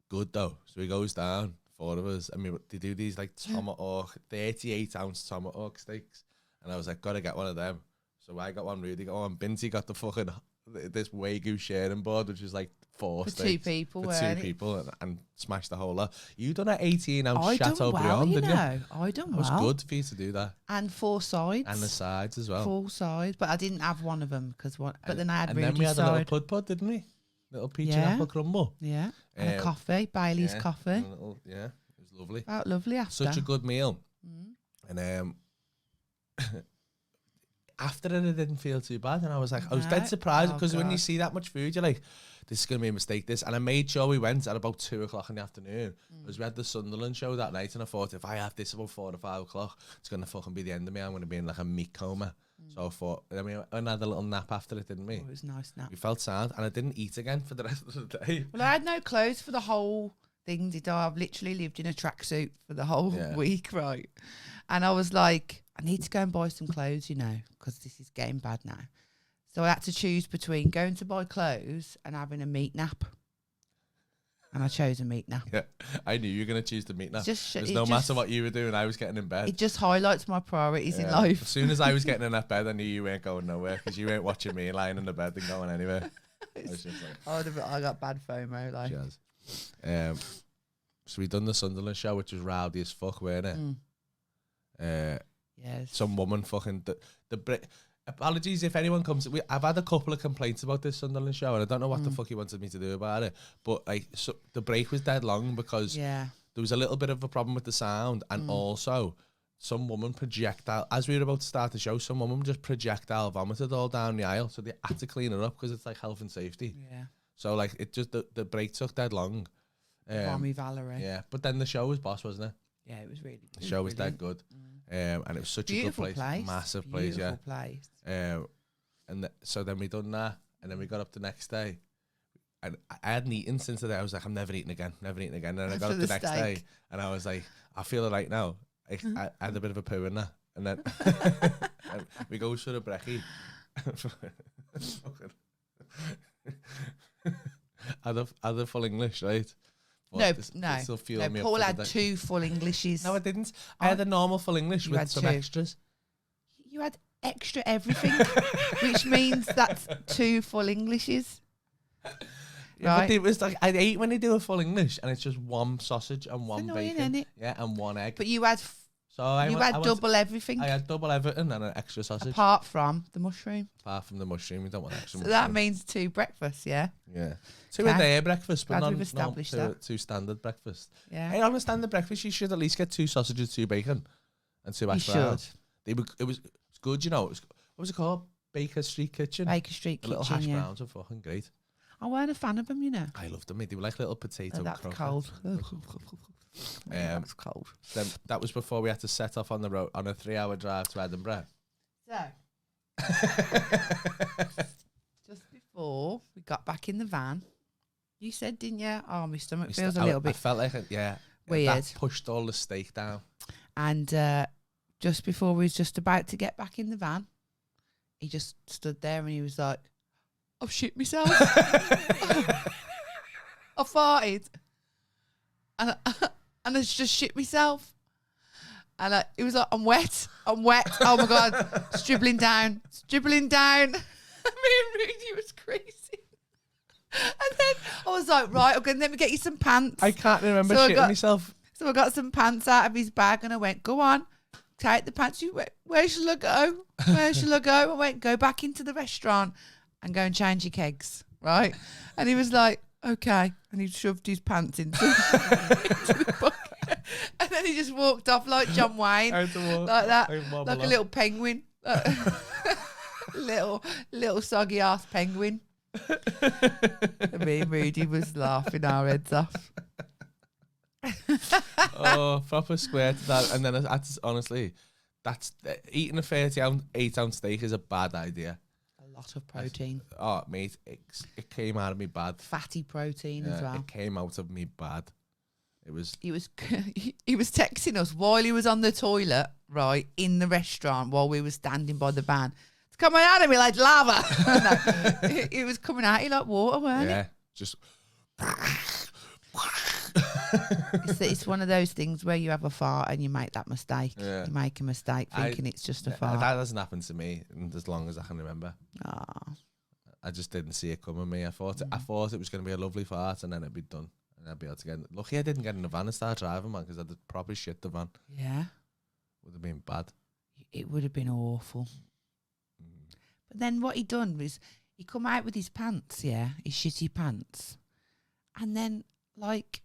Good though. So he goes down, 4 of us, and they do these like Tomahawk 38-ounce Tomahawk steaks, and I was like, gotta get one of them. So I got one, Rudy got one, Binty got the fucking this Wagyu sharing board, which is like 4 for steaks. 2 people. For 2 people and smashed the whole lot. You done an 18-ounce Chateaubriand, didn't you? I done well. It was good for you to do that. And 4 sides. And the sides as well. 4 sides, but I didn't have one of them because what? But then I had and Rudy's then we had side. a little pud, didn't we? Little peach and apple crumble. Yeah. And a coffee, Bailey's coffee. Yeah, it was lovely. Felt lovely after. Such a good meal. And after it didn't feel too bad, and I was like, I was dead surprised because when you see that much food, you're like, this is going to be a mistake, this. And I made sure we went at about 2 o'clock in the afternoon because we had the Sunderland show that night, and I thought, if I have this about 4 or 5 o'clock, it's going to fucking be the end of me. I'm going to be in like a meat coma. So I thought, I mean, I had a little nap after it, didn't we? It was a nice nap. We felt sad, and I didn't eat again for the rest of the day. Well, I had no clothes for the whole thing, did I? I've literally lived in a tracksuit for the whole week, right? And I was like, I need to go and buy some clothes, you know, because this is getting bad now. So I had to choose between going to buy clothes and having a meat nap. And I chose a meat nap. Yeah, I knew you were going to choose the meat nap. Because no matter what you were doing, I was getting in bed. It just highlights my priorities in life. As soon as I was getting in that bed, I knew you weren't going nowhere because you weren't watching me lying in the bed and going anywhere. I was just like, I got bad FOMO. Like. So we done the Sunderland show, which was rowdy as fuck, weren't it? Yes. Some woman fucking... Apologies if anyone comes. I've had a couple of complaints about this Sunderland show, and I don't know what the fuck he wanted me to do about it. But like, so the break was dead long because there was a little bit of a problem with the sound, and also some woman projectile. As we were about to start the show, some woman just projectile vomited all down the aisle, so they had to clean it up because it's like health and safety. Yeah. So like, it just the break took dead long. Mommy Valerie. Yeah, but then the show was boss, wasn't it? Yeah, it was really good. The show was dead good. And it was such a good place. Massive place, yeah. Place. So then we done that, and then we got up the next day, and I hadn't eaten since the day. I was like, I'm never eating again. And then I got up the next day, and I was like, I feel it right now. I had a bit of a poo in that, and then and we go for the brekkie. Other full English, right? No. Me Paul had 2 full Englishes. No, I didn't. I had a normal full English with some extras. You had extra everything, which means that's 2 full Englishes. Yeah, right. But it was like, I hate when they do a full English and it's just 1 sausage and 1 bacon. It? Yeah, and 1 egg. But you had double everything. I had double everything and an extra sausage. Apart from the mushroom. Apart from the mushroom, we don't want extra mushroom. That means 2 breakfasts, yeah? Yeah. 2 a day breakfast, but not 2 standard breakfast. Yeah. Hey, on a standard breakfast, you should at least get 2 sausages, 2 bacon, and 2 extra rounds. It was good, you know. What was it called? Baker Street Kitchen. Baker Street Kitchen, little hash browns are fucking great. I weren't a fan of them, you know. I loved them. They were like little potato that's croquettes. Cold. That's cold. Then that was before we had to set off on the road on a 3-hour drive to Edinburgh. So, just before we got back in the van, you said, didn't you? Oh, my stomach feels a little bit. I felt like weird. That pushed all the steak down. And just before we was just about to get back in the van, he just stood there and he was like, I've shit myself. I farted. And I just shit myself. And it was like, I'm wet. Oh my God. Dribbling down. Me and Rudy was crazy. And then I was like, right, okay, let me get you some pants. I can't remember shitting myself. So I got some pants out of his bag and I went, go on, take the pants. You went, where shall I go? I went, go back into the restaurant and go and change your kegs, right? And he was like, okay. And he shoved his pants into the bucket. And then he just walked off like John Wayne, like that, like a little penguin. little soggy ass penguin. And me and Rudy was laughing our heads off. Oh, proper square to that. And then honestly, that's eating a 38-ounce steak is a bad idea. A lot of protein. Oh, mate, it came out of me bad. Fatty protein as well. It came out of me bad. He was texting us while he was on the toilet, right, in the restaurant while we were standing by the van. It's coming out of me like lava. No, it was coming out of you like water, weren't it? Just... It's one of those things where you have a fart and you make that mistake. Yeah. You make a mistake thinking it's just a fart. That hasn't happened to me as long as I can remember. Oh. I just didn't see it coming. I thought it was going to be a lovely fart and then it'd be done. And I'd be able to get... Lucky I didn't get in the van and start driving, man, because I'd probably shit the van. Yeah. Would have been bad. It would have been awful. But then what he done was he come out with his pants, his shitty pants, and then like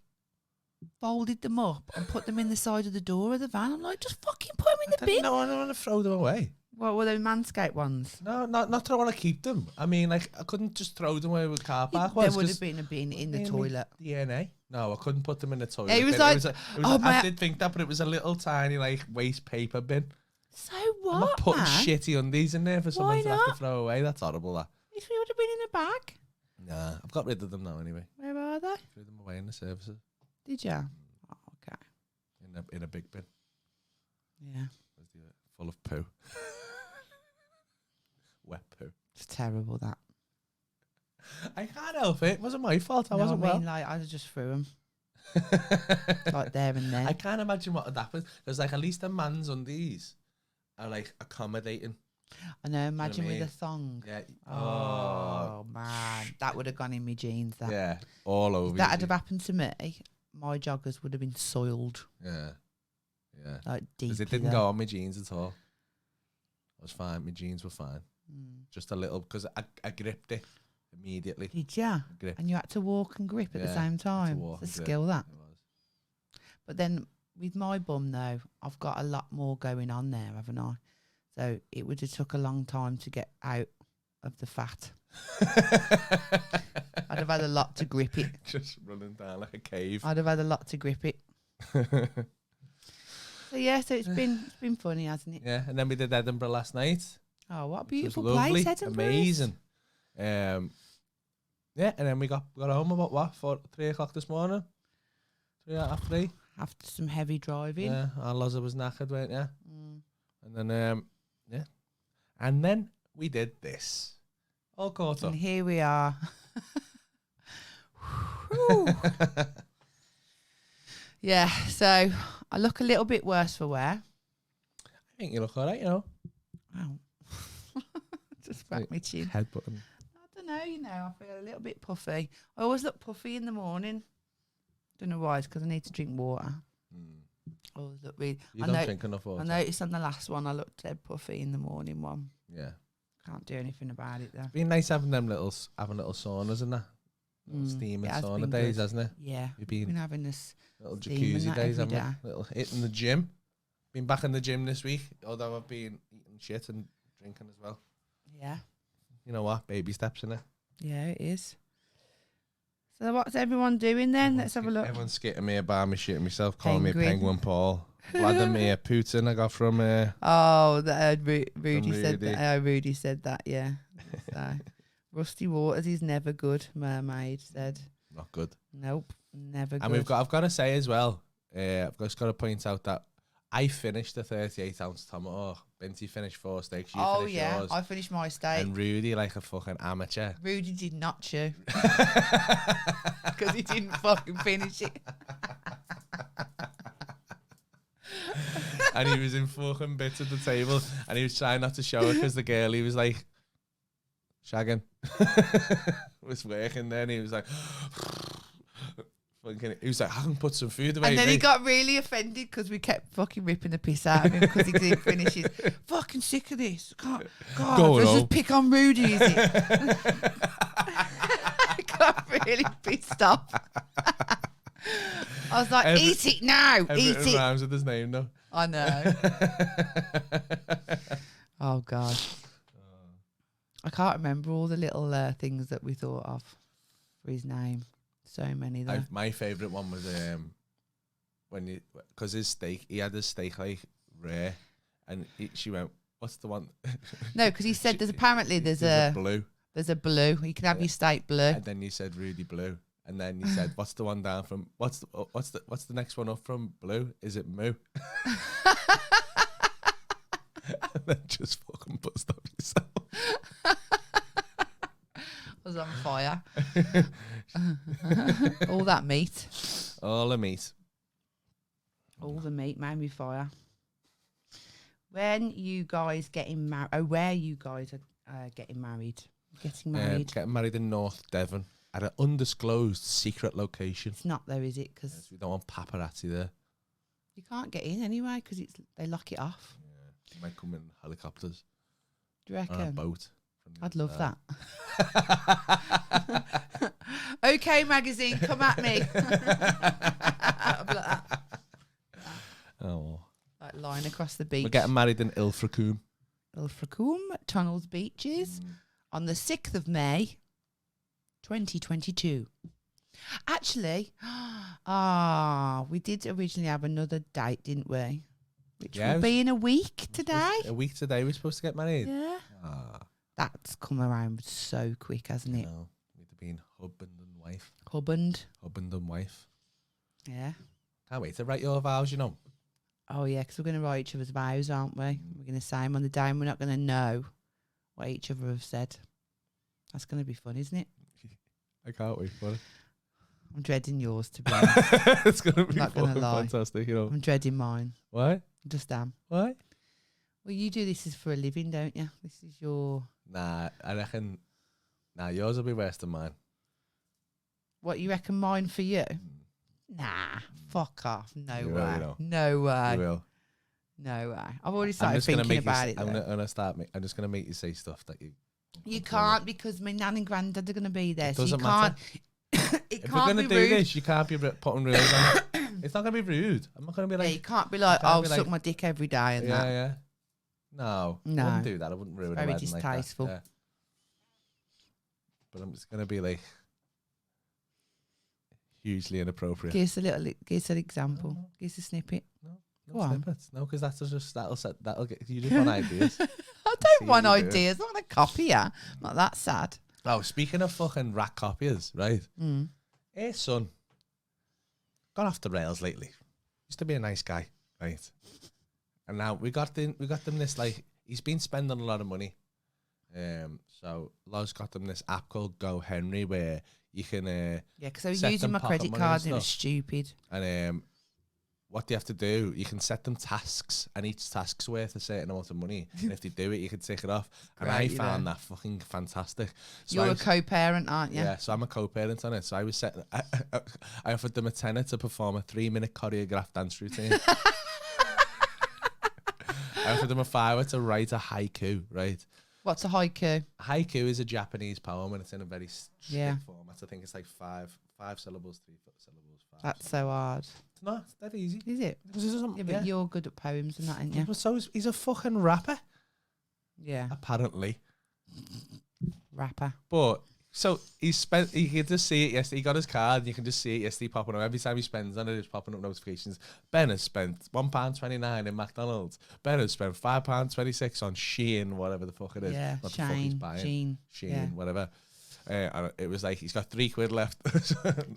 folded them up and put them in the side of the door of the van. I'm like, just fucking put them in the bin. No, I don't want to throw them away. What were those Manscaped ones? No, not that I want to keep them. I mean, like, I couldn't just throw them away with car park. There would have been a bin in the toilet. DNA. No, I couldn't put them in the toilet. Yeah, it was bin. like, I did think that, but it was a little tiny, like, waste paper bin. So I'm not what, putting man? shitty undies in there for someone to have not? to throw away. That's horrible, that. If we would have been in a bag. Nah, I've got rid of them now anyway. Where are they? Threw them away in the services. Did you? Oh, okay. In a big bin. Yeah. Full of poo. Wet poo. It's terrible, that. I can't help it. It wasn't my fault. I wasn't well. Like, I just threw them. Like there and then. I can't imagine what would happen. Because, like, at least a man's undies are, like, accommodating. I know, imagine You know what I with a thong. Yeah. Oh, man. That would have gone in my jeans, that. Yeah. All over. If that had have happened to me, my joggers would have been soiled. Yeah. Yeah. Like, deep. Because it didn't go on my jeans at all. I was fine. My jeans were fine. Just a little, because I gripped it immediately. Did you? And you had to walk and grip at the same time. It's a skill, that. It was. But then with my bum, though, I've got a lot more going on there, haven't I? So it would have took a long time to get out of the fat. I'd have had a lot to grip it. Just running down like a cave. I'd have had a lot to grip it. So yeah, so it's been funny, hasn't it? Yeah, and then we did Edinburgh last night. Oh, what a beautiful lovely, place, Edinburgh. amazing. Yeah, and then we got home about what, 3 o'clock this morning. 3:30. After some heavy driving. Yeah, our Loza was knackered, weren't you? And then and then we did this. All caught up. And here we are. Yeah, so I look a little bit worse for wear. I think you look alright, you know. Wow. Just back my chin. Head button. I don't know, I feel a little bit puffy. I always look puffy in the morning. Don't know why, it's because I need to drink water. I always look really... You don't drink enough water. I noticed on the last one I looked dead puffy in the morning one. Yeah. Can't do anything about it though. Been nice having little saunas and that. Steaming sauna days, hasn't it? Yeah. You've been been having this little jacuzzi days, haven't day. we? Little hit in the gym. Been back in the gym this week, although I've been eating shit and drinking as well. Yeah. You know what? Baby steps in it. Yeah, it is. So what's everyone doing then? Let's have a look. Everyone's skitting me about me shitting myself, calling me Penguin. Penguin Paul. Vladimir Putin I got from Rudy said that. Rudy said that, yeah. So, Rusty Waters is never good, Mermaid said. Not good. Nope, never good. And I've got to say as well, I've just got to point out that I finished the 38-ounce tomahawk. Binti finished 4 steaks. You finished yours. I finished my steak. And Rudy like a fucking amateur. Rudy did not chew. Because he didn't fucking finish it. And he was in fucking bits at the table and he was trying not to show it because the girl he was like shagging was working there and he was like he was like, I can put some food away. And then he got really offended because we kept fucking ripping the piss out of him because he didn't finish it. Fucking sick of this. God, let's just pick on Rudy, is it? I got really pissed off. I was like, eat it now. Eat it. Rhymes with his name though. I know. Oh, God. I can't remember all the little things that we thought of for his name. So many there. My favourite one was because his steak, he had his steak like rare, and she went, "What's the one?" No, because he said there's a blue. There's a blue. You can have your steak blue. And then you said Rudy Blue, and then you said, "What's the one down from? What's the next one up from Blue? Is it Moo?" And then just fucking bust up yourself. I was on fire. All that meat. All the meat. All the meat made me fire. When you guys getting married? Oh, where you guys are getting married? Getting married. Getting married in North Devon at an undisclosed secret location. It's not though, is it? Because we don't want paparazzi there. You can't get in anyway because they lock it off. Yeah, might come in helicopters. Do you reckon? On a boat. I'd love that. Okay, magazine, come at me. I'd be like that. Oh. Like lying across the beach. We're getting married in Ilfracombe. Ilfracombe, Tunnels Beaches, on the 6th of May, 2022. Actually, we did originally have another date, didn't we? Which will be in a week today. A week today, we're supposed to get married. Yeah. That's come around so quick, hasn't it? No, we'd have been husband and wife. Husband and wife. Yeah. Can't wait to write your vows, you know. Oh, yeah, because we're going to write each other's vows, aren't we? We're going to say them on the day and we're not going to know what each other have said. That's going to be fun, isn't it? I can't wait for it. I'm dreading yours, to be honest. It's going to be Not gonna lie. fantastic, you know. I'm dreading mine. Why? Just am. Why? Well, you do this for a living, don't you? This is your... Nah, I reckon... Nah, yours will be worse than mine. What, you reckon mine for you? Nah, fuck off. No You way. will, you know. No way. You will. No way. I've already started thinking about it. I'm just going to make you say stuff that you... You can't, because my nan and granddad are going to be there. It so you doesn't can't. matter. It If can't we're be going to rude. do this, you can't be putting rules on it. It's not going to be rude. I'm not going to be Yeah, like... you can't be like, can't oh, be suck like- my dick every day and that. Yeah. No, I No. wouldn't do that. I wouldn't ruin Very a wedding like that. distasteful. Yeah. But I'm just going to be like... hugely inappropriate. Give us an example. No. Give us a snippet. No Go on. snippets. No, because that'll get you just want ideas. I See don't want what you do. ideas. I want to copy you. I'm not that sad. Oh, speaking of fucking rat copiers, right? Hey, son. Gone off the rails lately. Used to be a nice guy, right? And now we got them this, like, he's been spending a lot of money. So Loz got them this app called Go Henry where you can Yeah, because I was set using them my pocket credit money card and and it was stuff. stupid. And what they have to do, you can set them tasks, and each task's worth a certain amount of money. And if they do it, you can tick it off. And I Great, you found know. that fucking fantastic. So You're I a was- co-parent, aren't you? yeah, so I'm a co-parent on it. So I was setting, I offered them a tenner to perform a 3-minute choreographed dance routine. I offered them a $5 to write a haiku, right? What's a haiku? Haiku is a Japanese poem, and it's in a very strict Yeah. format. I think it's like five syllables, 3 syllables, 5 That's syllables. so hard. It's not, it's that easy. Is it? Yeah, but you're good at poems and that, aren't you? But so he's a fucking rapper, Yeah. apparently. Rapper. But so he could just see it yesterday. He got his card, and you can just see it yesterday popping up. Every time he spends on it, it's popping up notifications. Ben has spent £1.29 in McDonald's. Ben has spent £5.26 on Shein, whatever the fuck it is. Yeah. What the fuck he's Shane. buying. Jean. Shein, Yeah. whatever. And it was like he's got £3 left.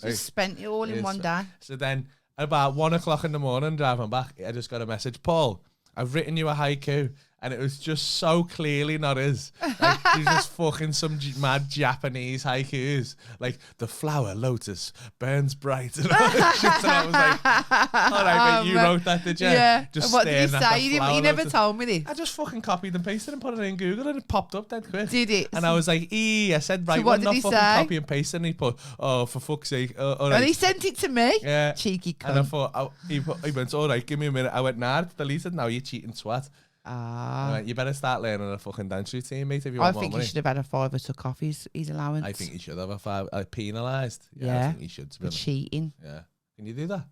Just spent it all in Yes. one day. So then at about 1 o'clock in the morning, driving back, I just got a message, Paul, I've written you a haiku. And it was just so clearly not his. Like, he was just fucking some mad Japanese haikus. Like, the flower lotus burns bright. And all this shit. And I was like, all right, mate, you wrote that, did you? Yeah. Just And what did he staring at say? the You flower never lotus. told me this. I just fucking copied and pasted and put it in Google and it popped up dead quick. Did it? And I was like, I said, right, what one, did not he fucking say? copy and paste. And he put, oh, for fuck's sake. All right. And he sent it to me. Yeah. Cheeky And I cunt. thought, he went, all right, give me a minute. I went, nah, it's deleted now, you cheating swat. Ah. Right, you better start learning a fucking dance routine, mate, if you I want more think he money. should have had a $5 took off his allowance. I think you should have a 5 penalised. Yeah, I Yeah. think you should. To be For honest. cheating. Yeah. Can you do that?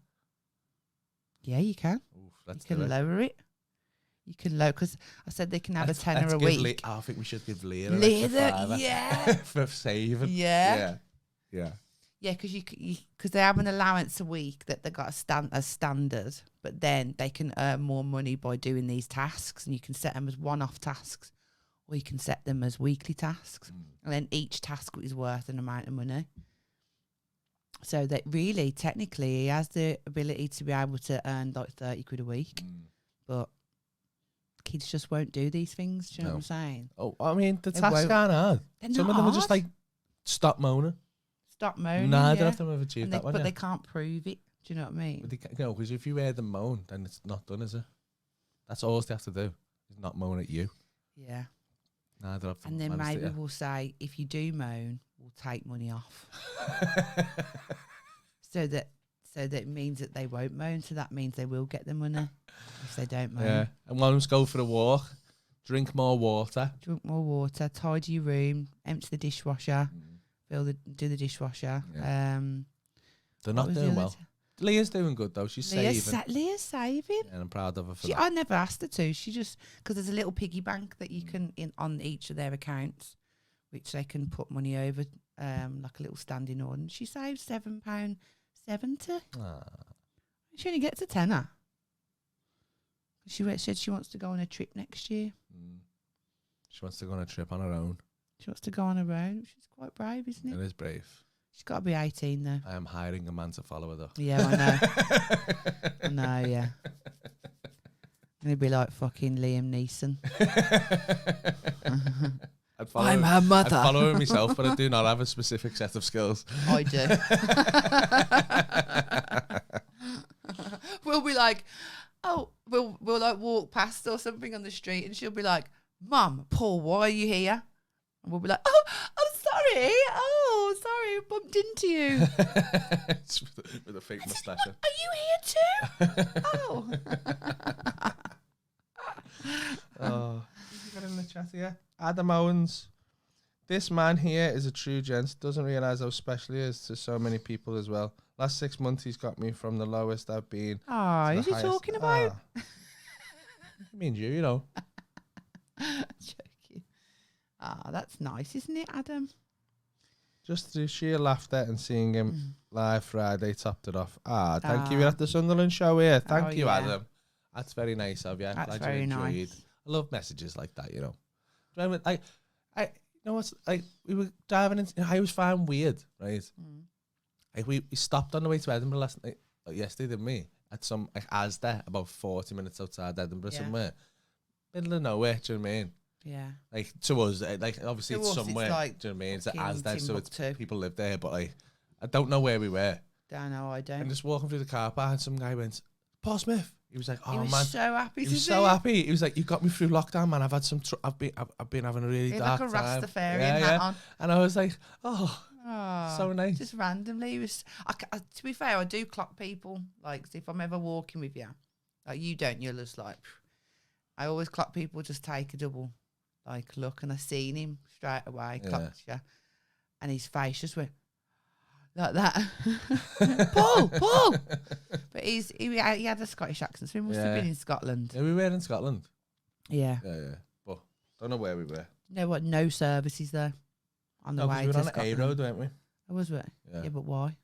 Yeah, you can. Oof, You let's can do it. lower it. You can lower, because I said they can have Let's- a tenner let's a give week. I think we should give Leah Leather, yeah. for saving. Yeah. Yeah. Yeah, because they have an allowance a week that they got as standard, but then they can earn more money by doing these tasks, and you can set them as one-off tasks, or you can set them as weekly tasks, and then each task is worth an amount of money. So that really, technically, he has the ability to be able to earn like 30 quid a week, but kids just won't do these things. Do you know what I'm saying? Oh, I mean, the They tasks won't. aren't hard. They're Some not of them are just hard. like, stop moaning. Stop moaning. Neither yeah. of them have achieved And that one but yet. they can't prove it. Do you know what I mean? But because if you hear them moan, then it's not done, is it? That's all they have to do. Is not moan at you. Yeah. Neither of them. And then managed it maybe yet. we'll say, if you do moan, we'll take money off. so that it means that they won't moan. So that means they will get the money if they don't moan. Yeah. And one of them's go for a walk, drink more water. Drink more water, tidy your room, empty the dishwasher, do the dishwasher. Yeah. They're not what was the doing other well. Leah's doing good though. She's saving. Leah's saving. Yeah, and I'm proud of her for that. I never asked her to. She just, because there's a little piggy bank that you can in on each of their accounts, which they can put money over, like a little standing order. And she saves £7.70. She only gets a tenner. She said she wants to go on a trip next year. She wants to go on a trip on her own. She wants to go on her own, which is quite brave, isn't it? It is brave. She's got to be 18 though. I am hiring a man to follow her though. Yeah, I know. I know, yeah. And he'd be like fucking Liam Neeson. I'm her mother. I'd follow her myself, but I do not have a specific set of skills. I do. We'll be like, oh, we'll like walk past or something on the street, and she'll be like, Mum, Paul, why are you here? And we'll be like, oh, I'm sorry. Oh, sorry, I bumped into you. with a fake moustache. Are you here too? Oh. Oh, did you get in the chat here? Adam Owens. This man here is a true gent. Doesn't realise how special he is to so many people as well. Last 6 months, he's got me from the lowest I've been. Oh, who's he talking about? I mean, you know. Joking. Ah, that's nice, isn't it, Adam? Just the sheer laughter and seeing him live Friday topped it off. Thank you. We're at the Sunderland show here. Thank you, Adam. That's very nice of you. That's glad very you enjoyed. nice. I love messages like that, you know. I you know what's like, we were driving in, I was finding weird, right? Like we stopped on the way to Edinburgh last night, yesterday, didn't we? At some like Asda, about 40 minutes outside Edinburgh somewhere. Middle of nowhere, do you know what I mean? Yeah. Like to us, like obviously it's somewhere, like, do you know what I mean? It's at Asda, so it's Timbuktu. people live there, but like I don't know where we were. Don't know, I don't. And just walking through the car park, and some guy went, Paul Smith. He was like, "Oh he was man, so happy. He was so happy. He was like, "You got me through lockdown, man. I've had some. I've been having a really dark like a time." Rastafarian hat on. And I was like, "Oh, so nice." Just randomly, he was. To be fair, I do clock people. Like if I'm ever walking with you, like you don't, you're just like. I always clock people. Just take a double, like look, and I seen him straight away. Clocked you, and his face just went. Like that, Paul. But he had a Scottish accent, so he must have been in Scotland. Yeah, we were in Scotland. Yeah. But don't know where we were. You know what? No services there on the way we were to on Scotland. A road, weren't we? Oh, was we? Yeah, but why?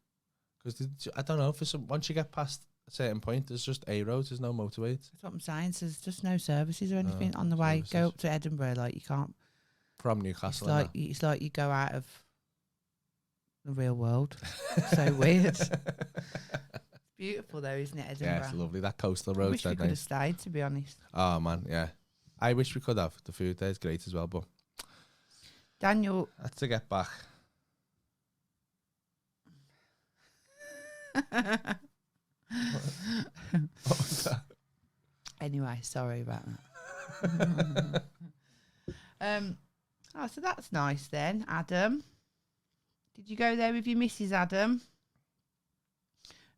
Because I don't know. Once you get past a certain point, there's just A roads. There's no motorways. That's what I'm saying. So there's just no services or anything on the way. Go up to Edinburgh, like you can't. From Newcastle. It's like you go out of the real world. So weird. It's beautiful though, isn't it, Edinburgh? Yeah, it's lovely. That coastal road. I wish we could have stayed, to be honest. Oh man, yeah. I wish we could have. The food there is great as well, but Daniel, that's to get back. What was that? Anyway, sorry about that. So that's nice then, Adam. Did you go there with your missus, Adam?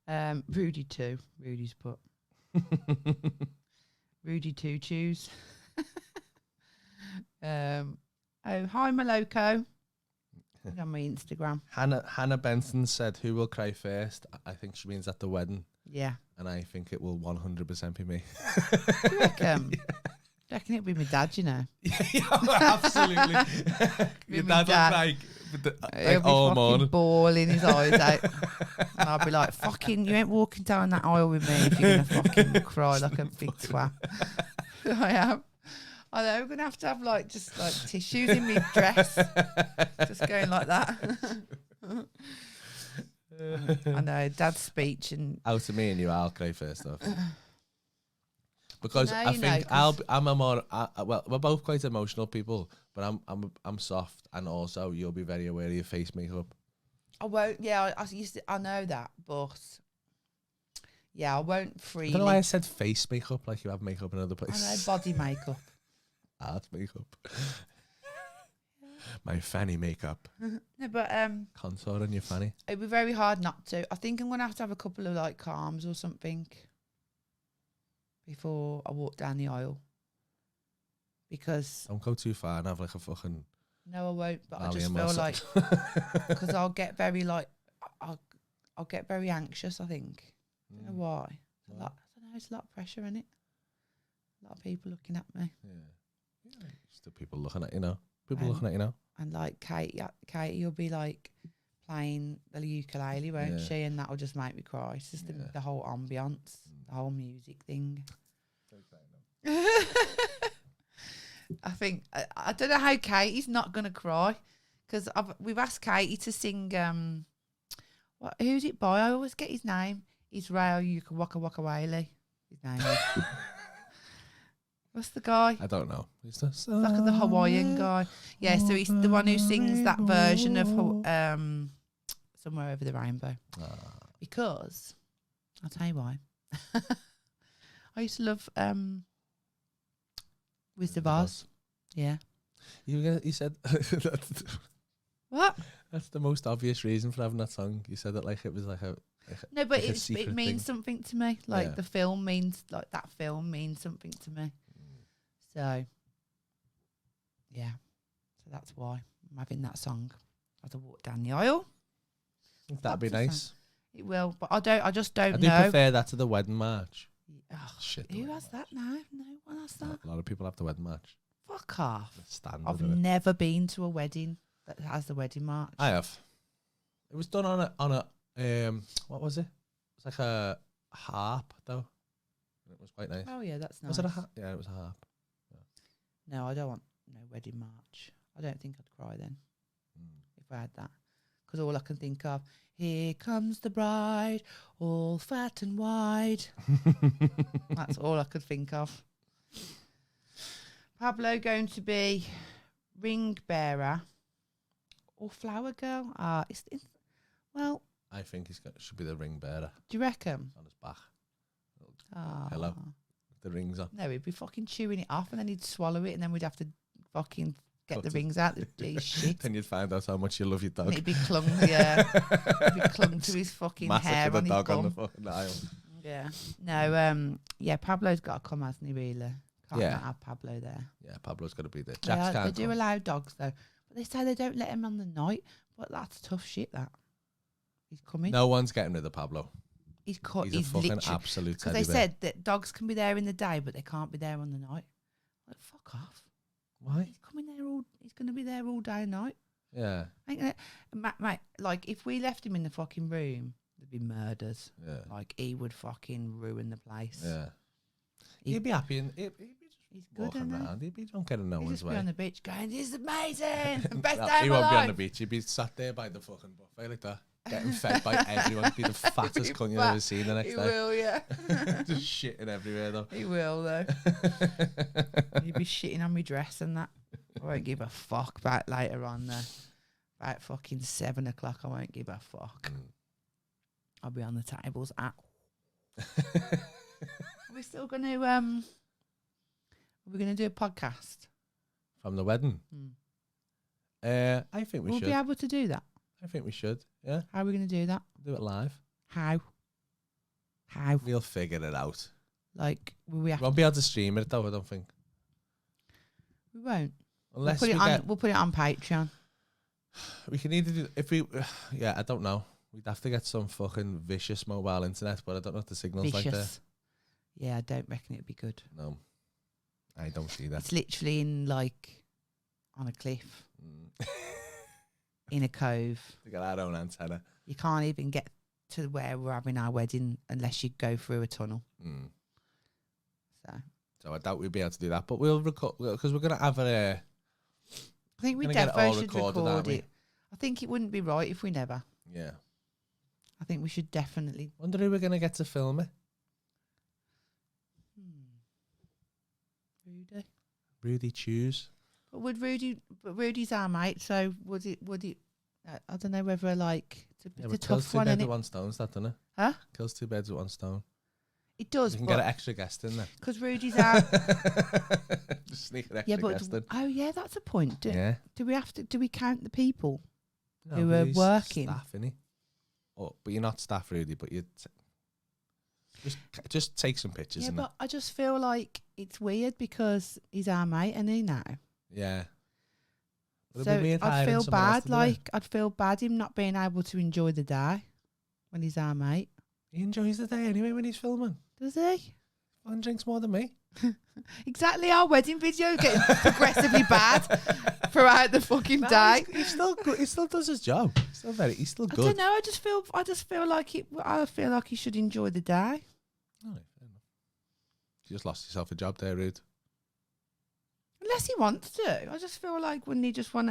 Rudy too. Rudy's put. Rudy too choose. Hi Maloko. On my Instagram. Hannah Benson said, "Who will cry first?" I think she means at the wedding. Yeah. And I think it will 100% be me. Do you reckon? I reckon it'll be my dad, you know. Yeah, absolutely. Your dad will like he'll be all fucking morning, bawling his eyes out. And I'll be like, fucking, you ain't walking down that aisle with me if you're going to fucking cry like a big twat. I am. I know, I'm going to have like, just like tissues in my dress. Just going like that. I know, dad's speech and... Out of me and you, I'll cry first off. Because No, I think know, I'm a more well, we're both quite emotional people, but I'm soft, and also you'll be very aware of your face makeup. I won't. Yeah, I know that, but yeah, I won't freely. I don't know why I said face makeup, like you have makeup in other I places. know body makeup. Art makeup. My fanny makeup. No, but Contour on your fanny. it'd be very hard not to. I think I'm gonna have to have a couple of like calms or something before I walk down the aisle, because Don't go too far and have like a fucking... no, I won't. But I Bali just and feel Mossad. like because I'll get very like I'll get very anxious. I think I don't know why. It's a lot. I don't know. It's a lot of pressure in it. A lot of people looking at me. Yeah. Still people looking at you now. People looking at you now. And like Katie will be like playing the ukulele, won't she? And that'll just make me cry. It's just the whole ambience, the whole music thing. I think I don't know how Katie's not gonna cry because we've asked Katie to sing. Who's it by? I always get his name. Israel, you can waka waka waily. His name is. What's the guy? I don't know. He's the like the Hawaiian guy. Yeah, so he's the one who sings that version of Somewhere Over the Rainbow. Because I'll tell you why. I used to love Wizard of Oz. Yeah. You said what? That's the most obvious reason for having that song. You said that like it was like a no, but like it means something to me. Like the film means that film means something to me. So yeah, so that's why I'm having that song as I walk down the aisle. That'd be nice. It will, but I just don't know. I do know. prefer that to the wedding march. Shit. Who has that now? No one has that. A lot of people have the wedding march. Fuck off. Standard, I've never been to a wedding that has the wedding march. I have. It was done on a what was it? It's like a harp though. It was quite nice. Oh yeah, that's nice. Was it a harp? Yeah, it was a harp. Yeah. No, I don't want no wedding march. I don't think I'd cry then if I had that. Because all I can think of, here comes the bride, all fat and wide. That's all I could think of. Pablo going to be ring bearer or flower girl? Well, I think should be the ring bearer. Do you reckon? On his back. Hello. The rings on. No, he'd be fucking chewing it off and then he'd swallow it and then we'd have to fucking get the rings out. Shit. Then you'd find out how much you love your dog. And it'd be clung, yeah. It'd be clung to his fucking hair on his dog bum. on the fucking aisle. Yeah. No, yeah, Pablo's got to come, hasn't he, really? Can't not have Pablo there. Yeah, Pablo's got to be there. Jack's They do allow dogs, though. But they say they don't let him on the night. But that's tough shit, that. He's coming. No one's getting rid of Pablo. He's a fucking absolute because they said that dogs can be there in the day, but they can't be there on the night. Like, fuck off. Why? He's coming there he's going to be there all day and night. Yeah. Mate, like, if we left him in the fucking room, there'd be murders. Yeah. Like, he would fucking ruin the place. Yeah. He'd be happy and he'd be he's good, walking around. He'd be drunk in no one's way. He'd just be on the beach going, this is amazing. The best day of He my won't be on life. the beach. He'd be sat there by the fucking buffet like that. Getting fed by everyone. He'd be the fattest cunt you've ever seen the next He day. He will, yeah. Just shitting everywhere though. He will though. He'd be shitting on my dress and that. I won't give a fuck about later on there. About fucking 7 o'clock, I won't give a fuck. I'll be on the tables at. Are we still going to are we going to do a podcast from the wedding? I think we should. We'll be able to do that. I think we should. Yeah. How are we going to do that? Do it live. How? We'll figure it out. Like, will we have won't be able to stream it though, I don't think. We won't. Unless we'll put it on Patreon. We can either do if we. Yeah, I don't know. We'd have to get some fucking vicious mobile internet, but I don't know if the signal's like that. Yeah, I don't reckon it'd be good. No, I don't see that. It's literally in on a cliff, in a cove. We got our own antenna. You can't even get to where we're having our wedding unless you go through a tunnel. So I doubt we'll be able to do that, but we'll record because we're gonna have a. I think we definitely should record it. I think it wouldn't be right if we never. Yeah. I think we should definitely. Wonder who we're going to get to film it. Rudy choose. But Rudy's our mate, so would it, I don't know whether it's a tough one, kills 2 birds with one stone, that, doesn't it? Huh? Kills 2 birds with one stone. It does. You can get an extra guest in there. Because Rudy's our... Just sneak an extra guest in. Oh, yeah, that's a point. Do we count the people No, who are working? Staff, innit? But you're not staff, Rudy, but you just take some pictures. Yeah, but I just feel like it's weird because he's our mate, and he now. Yeah. So I'd feel bad, I'd feel bad him not being able to enjoy the day when he's our mate. He enjoys the day anyway when he's filming. Does he? One drinks more than me. Exactly. Our wedding video getting progressively bad throughout the fucking day. He's still good. He still does his job. He's still good. I don't know. I just feel like it. I feel like he should enjoy the day. All right, fair enough. You just lost yourself a job there, Rude. Unless he wants to. I just feel like when he just want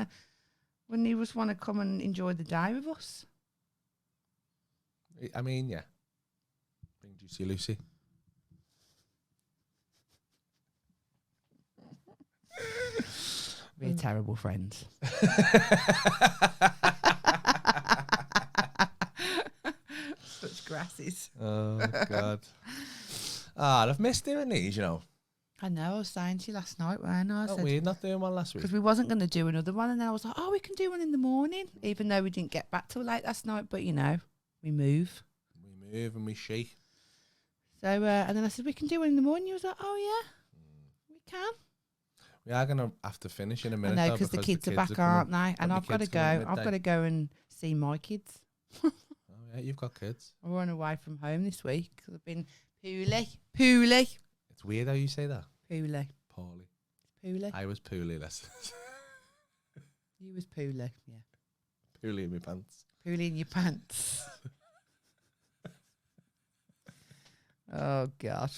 to come and enjoy the day with us. I mean, yeah. Bring Juicy Lucy. We're terrible friends. Such grasses. Oh, God. I've missed doing these, you know. I know. I was saying to you last night, weren't I? We're not doing one last week. Because we wasn't going to do another one. And then I was like, we can do one in the morning. Even though we didn't get back till late last night. But, you know, we move. We move and we shake. So, and then I said, we can do one in the morning. You was like, oh, yeah, we can. We are going to have to finish in a minute. I know, because the kids are back, aren't they? And I've got to go. I've got to go and see my kids. Oh, yeah, you've got kids. I run away from home this week because I've been poorly. It's weird how you say that. Poorly. Poorly. I was poorly, less. You was poorly, yeah. Poorly in my pants. Poorly in your pants. Oh, God.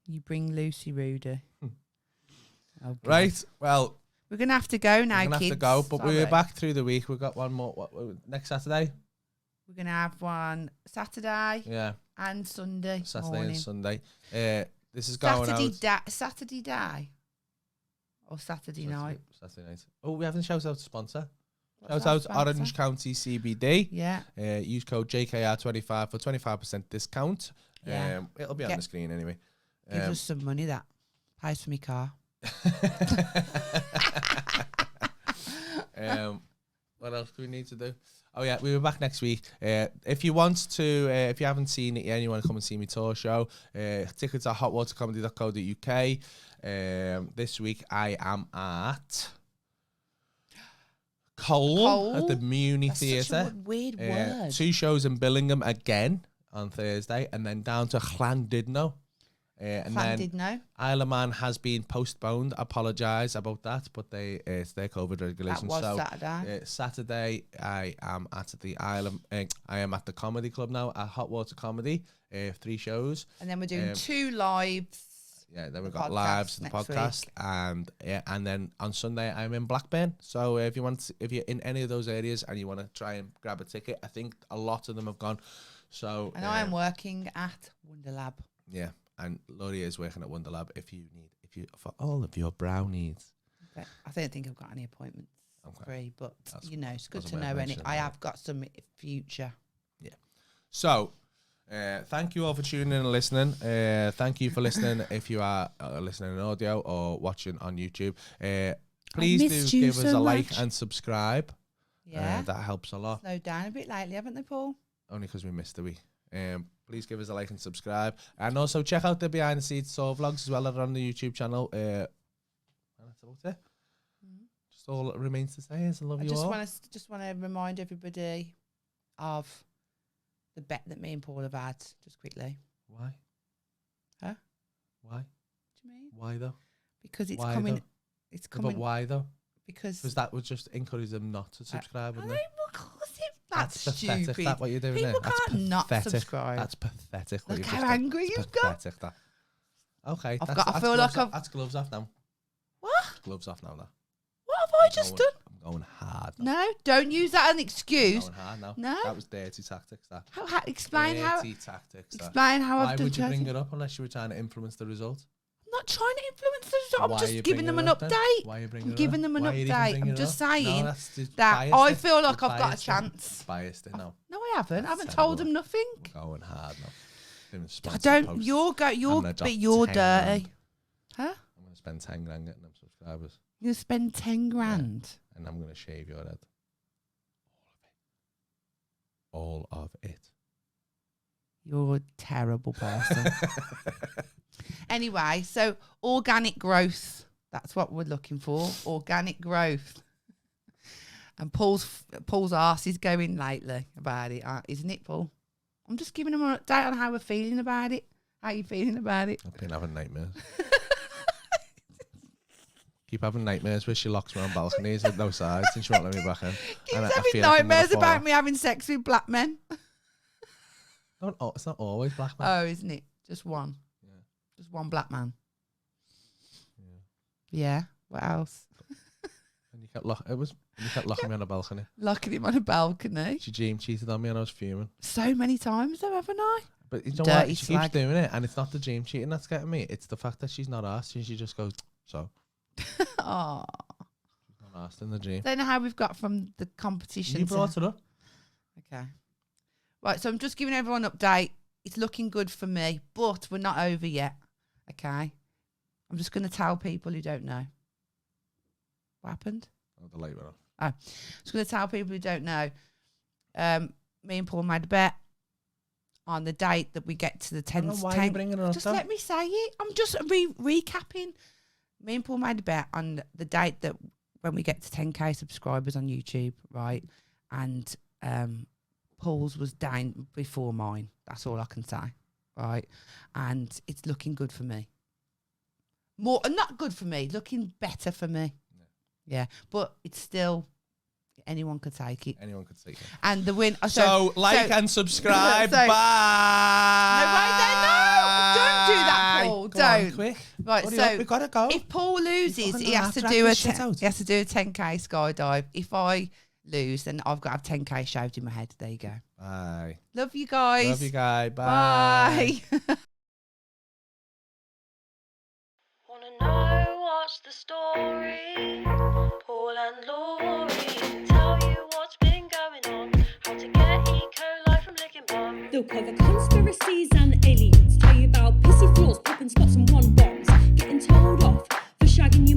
You bring Lucy Rudy. Oh, right, well. We're going to have to go now, kids. We're going to have to go, but we're back through the week. We've got one more. Next Saturday? We're going to have one Saturday. Yeah. And Sunday Saturday morning. and Sunday. This is going out. Saturday day? Or Saturday night? Saturday night. Oh, we haven't shouted out to sponsor. What's Shout out our Orange County CBD. Yeah. Use code JKR25 for 25% discount. Yeah. It'll be on the screen anyway. Gives us some money, that pays for my car. What else do we need to do? Oh yeah, we were back next week. If you want to, if you haven't seen it yet and you want to come and see me tour show, tickets are hotwatercomedy.co.uk. This week I am at Cole at the Muni Theatre. Such a weird word. 2 shows in Billingham again on Thursday, and then down to Llandudno. And then Isle of Man has been postponed. I apologise about that, but it's their COVID regulations. That was Saturday. Saturday, I am at the I am at the Comedy Club now at Hot Water Comedy. 3 shows, and then we're doing 2 lives. Yeah, then we've got lives and the podcast, and then on Sunday I'm in Blackburn. So if you're in any of those areas and you want to try and grab a ticket, I think a lot of them have gone. So and I am working at Wonderlab. Yeah. And Laurie is working at Wonderlab for all of your brow needs. Okay. I don't think I've got any appointments free, but it's good to know I have got some future. Yeah. So, thank you all for tuning in and listening. Thank you for listening if you are listening in audio or watching on YouTube. Please do give us a like and subscribe. Yeah. That helps a lot. Slowed down a bit lately, haven't they, Paul? Only because we missed a week. Please give us a like and subscribe, and also check out the behind the scenes tour vlogs as well that are on the YouTube channel. That's about it. Just all that remains to say is I love you all. I just want to remind everybody of the bet that me and Paul have had. Just quickly. Why? Huh? Why? What do you mean? Why though? Because it's coming. Though? It's coming. But why though? Because that would just encourage them not to subscribe, wouldn't it? That's stupid. Pathetic, that what you're doing People there. can't not subscribe. That's pathetic. Look how angry you've got. That. Okay, I feel like that's gloves off now. What? Gloves off now. What have I just done? I'm going hard now. No, don't use that as an excuse. I'm going hard now. No. That was dirty tactics, that. Explain how. Dirty tactics, that. Explain how I've done. Why would you bring it up unless you were trying to influence the result? I'm not trying to influence the result. I'm just giving them an update. Why are you bringing it up? I'm giving them an update. I'm just saying that biased. I feel like I've got a chance. Biased, no. No, I haven't. I haven't told them nothing. We're going hard now. I don't. You're dirty. Huh? I'm going to spend 10 grand getting them subscribers. You're going to spend 10 grand? Yeah. And I'm going to shave your head. All of it. You're a terrible person. Anyway, so organic growth. That's what we're looking for. Organic growth. And Paul's arse is going lately about it, isn't it, Paul? I'm just giving him an update on how we're feeling about it. How you feeling about it? I've been having nightmares. Keep having nightmares where she locks me on balconies with no sides and she won't let me back in. Keeps having nightmares about me having sex with black men. It's not always black men. Oh, isn't it? Just one. Yeah. Just one black man. Yeah. Yeah. What else? And you kept locking me on a balcony. Locking him on a balcony. She dream cheated on me and I was fuming. So many times though, haven't I? But you know Dirty what? She slag. keeps doing it, and it's not the dream cheating that's getting me. It's the fact that she's not asked, and she just goes, so. Oh. She's not asked in the dream. Don't know how we've got from the competition. You brought it up. Okay. Right, so I'm just giving everyone an update. It's looking good for me, but we're not over yet. Okay. I'm just going to tell people who don't know. What happened? Oh, the light went off. I'm just going to tell people who don't know. Me and Paul made a bet on the date that we get to the 10th. Why are you bringing it up? Just let me say it. I'm just recapping. Me and Paul made a bet on the date that when we get to 10k subscribers on YouTube, right? And Paul's was down before mine. That's all I can say, right? And it's looking good for me. Not good for me, looking better for me. Yeah, but it's still, anyone could take it. Anyone could take it. And the win. So like and subscribe. So, Bye. No, wait, no, don't do that, Paul. Go on, don't. quick. Right, Hurry so up, we gotta go. if Paul loses, he has to drag do this shit out. 10k skydive. If I lose, then I've got to have 10k shaved in my head. There you go. Bye. Love you guys. Love you guys. Bye. Bye. Wanna know what's the story? Paul and Laurie tell you what's been going on. How to get E. coli from licking bum. They'll cover conspiracies and aliens. Tell you about pissy floors, popping spots and one bombs. Getting told off for shagging your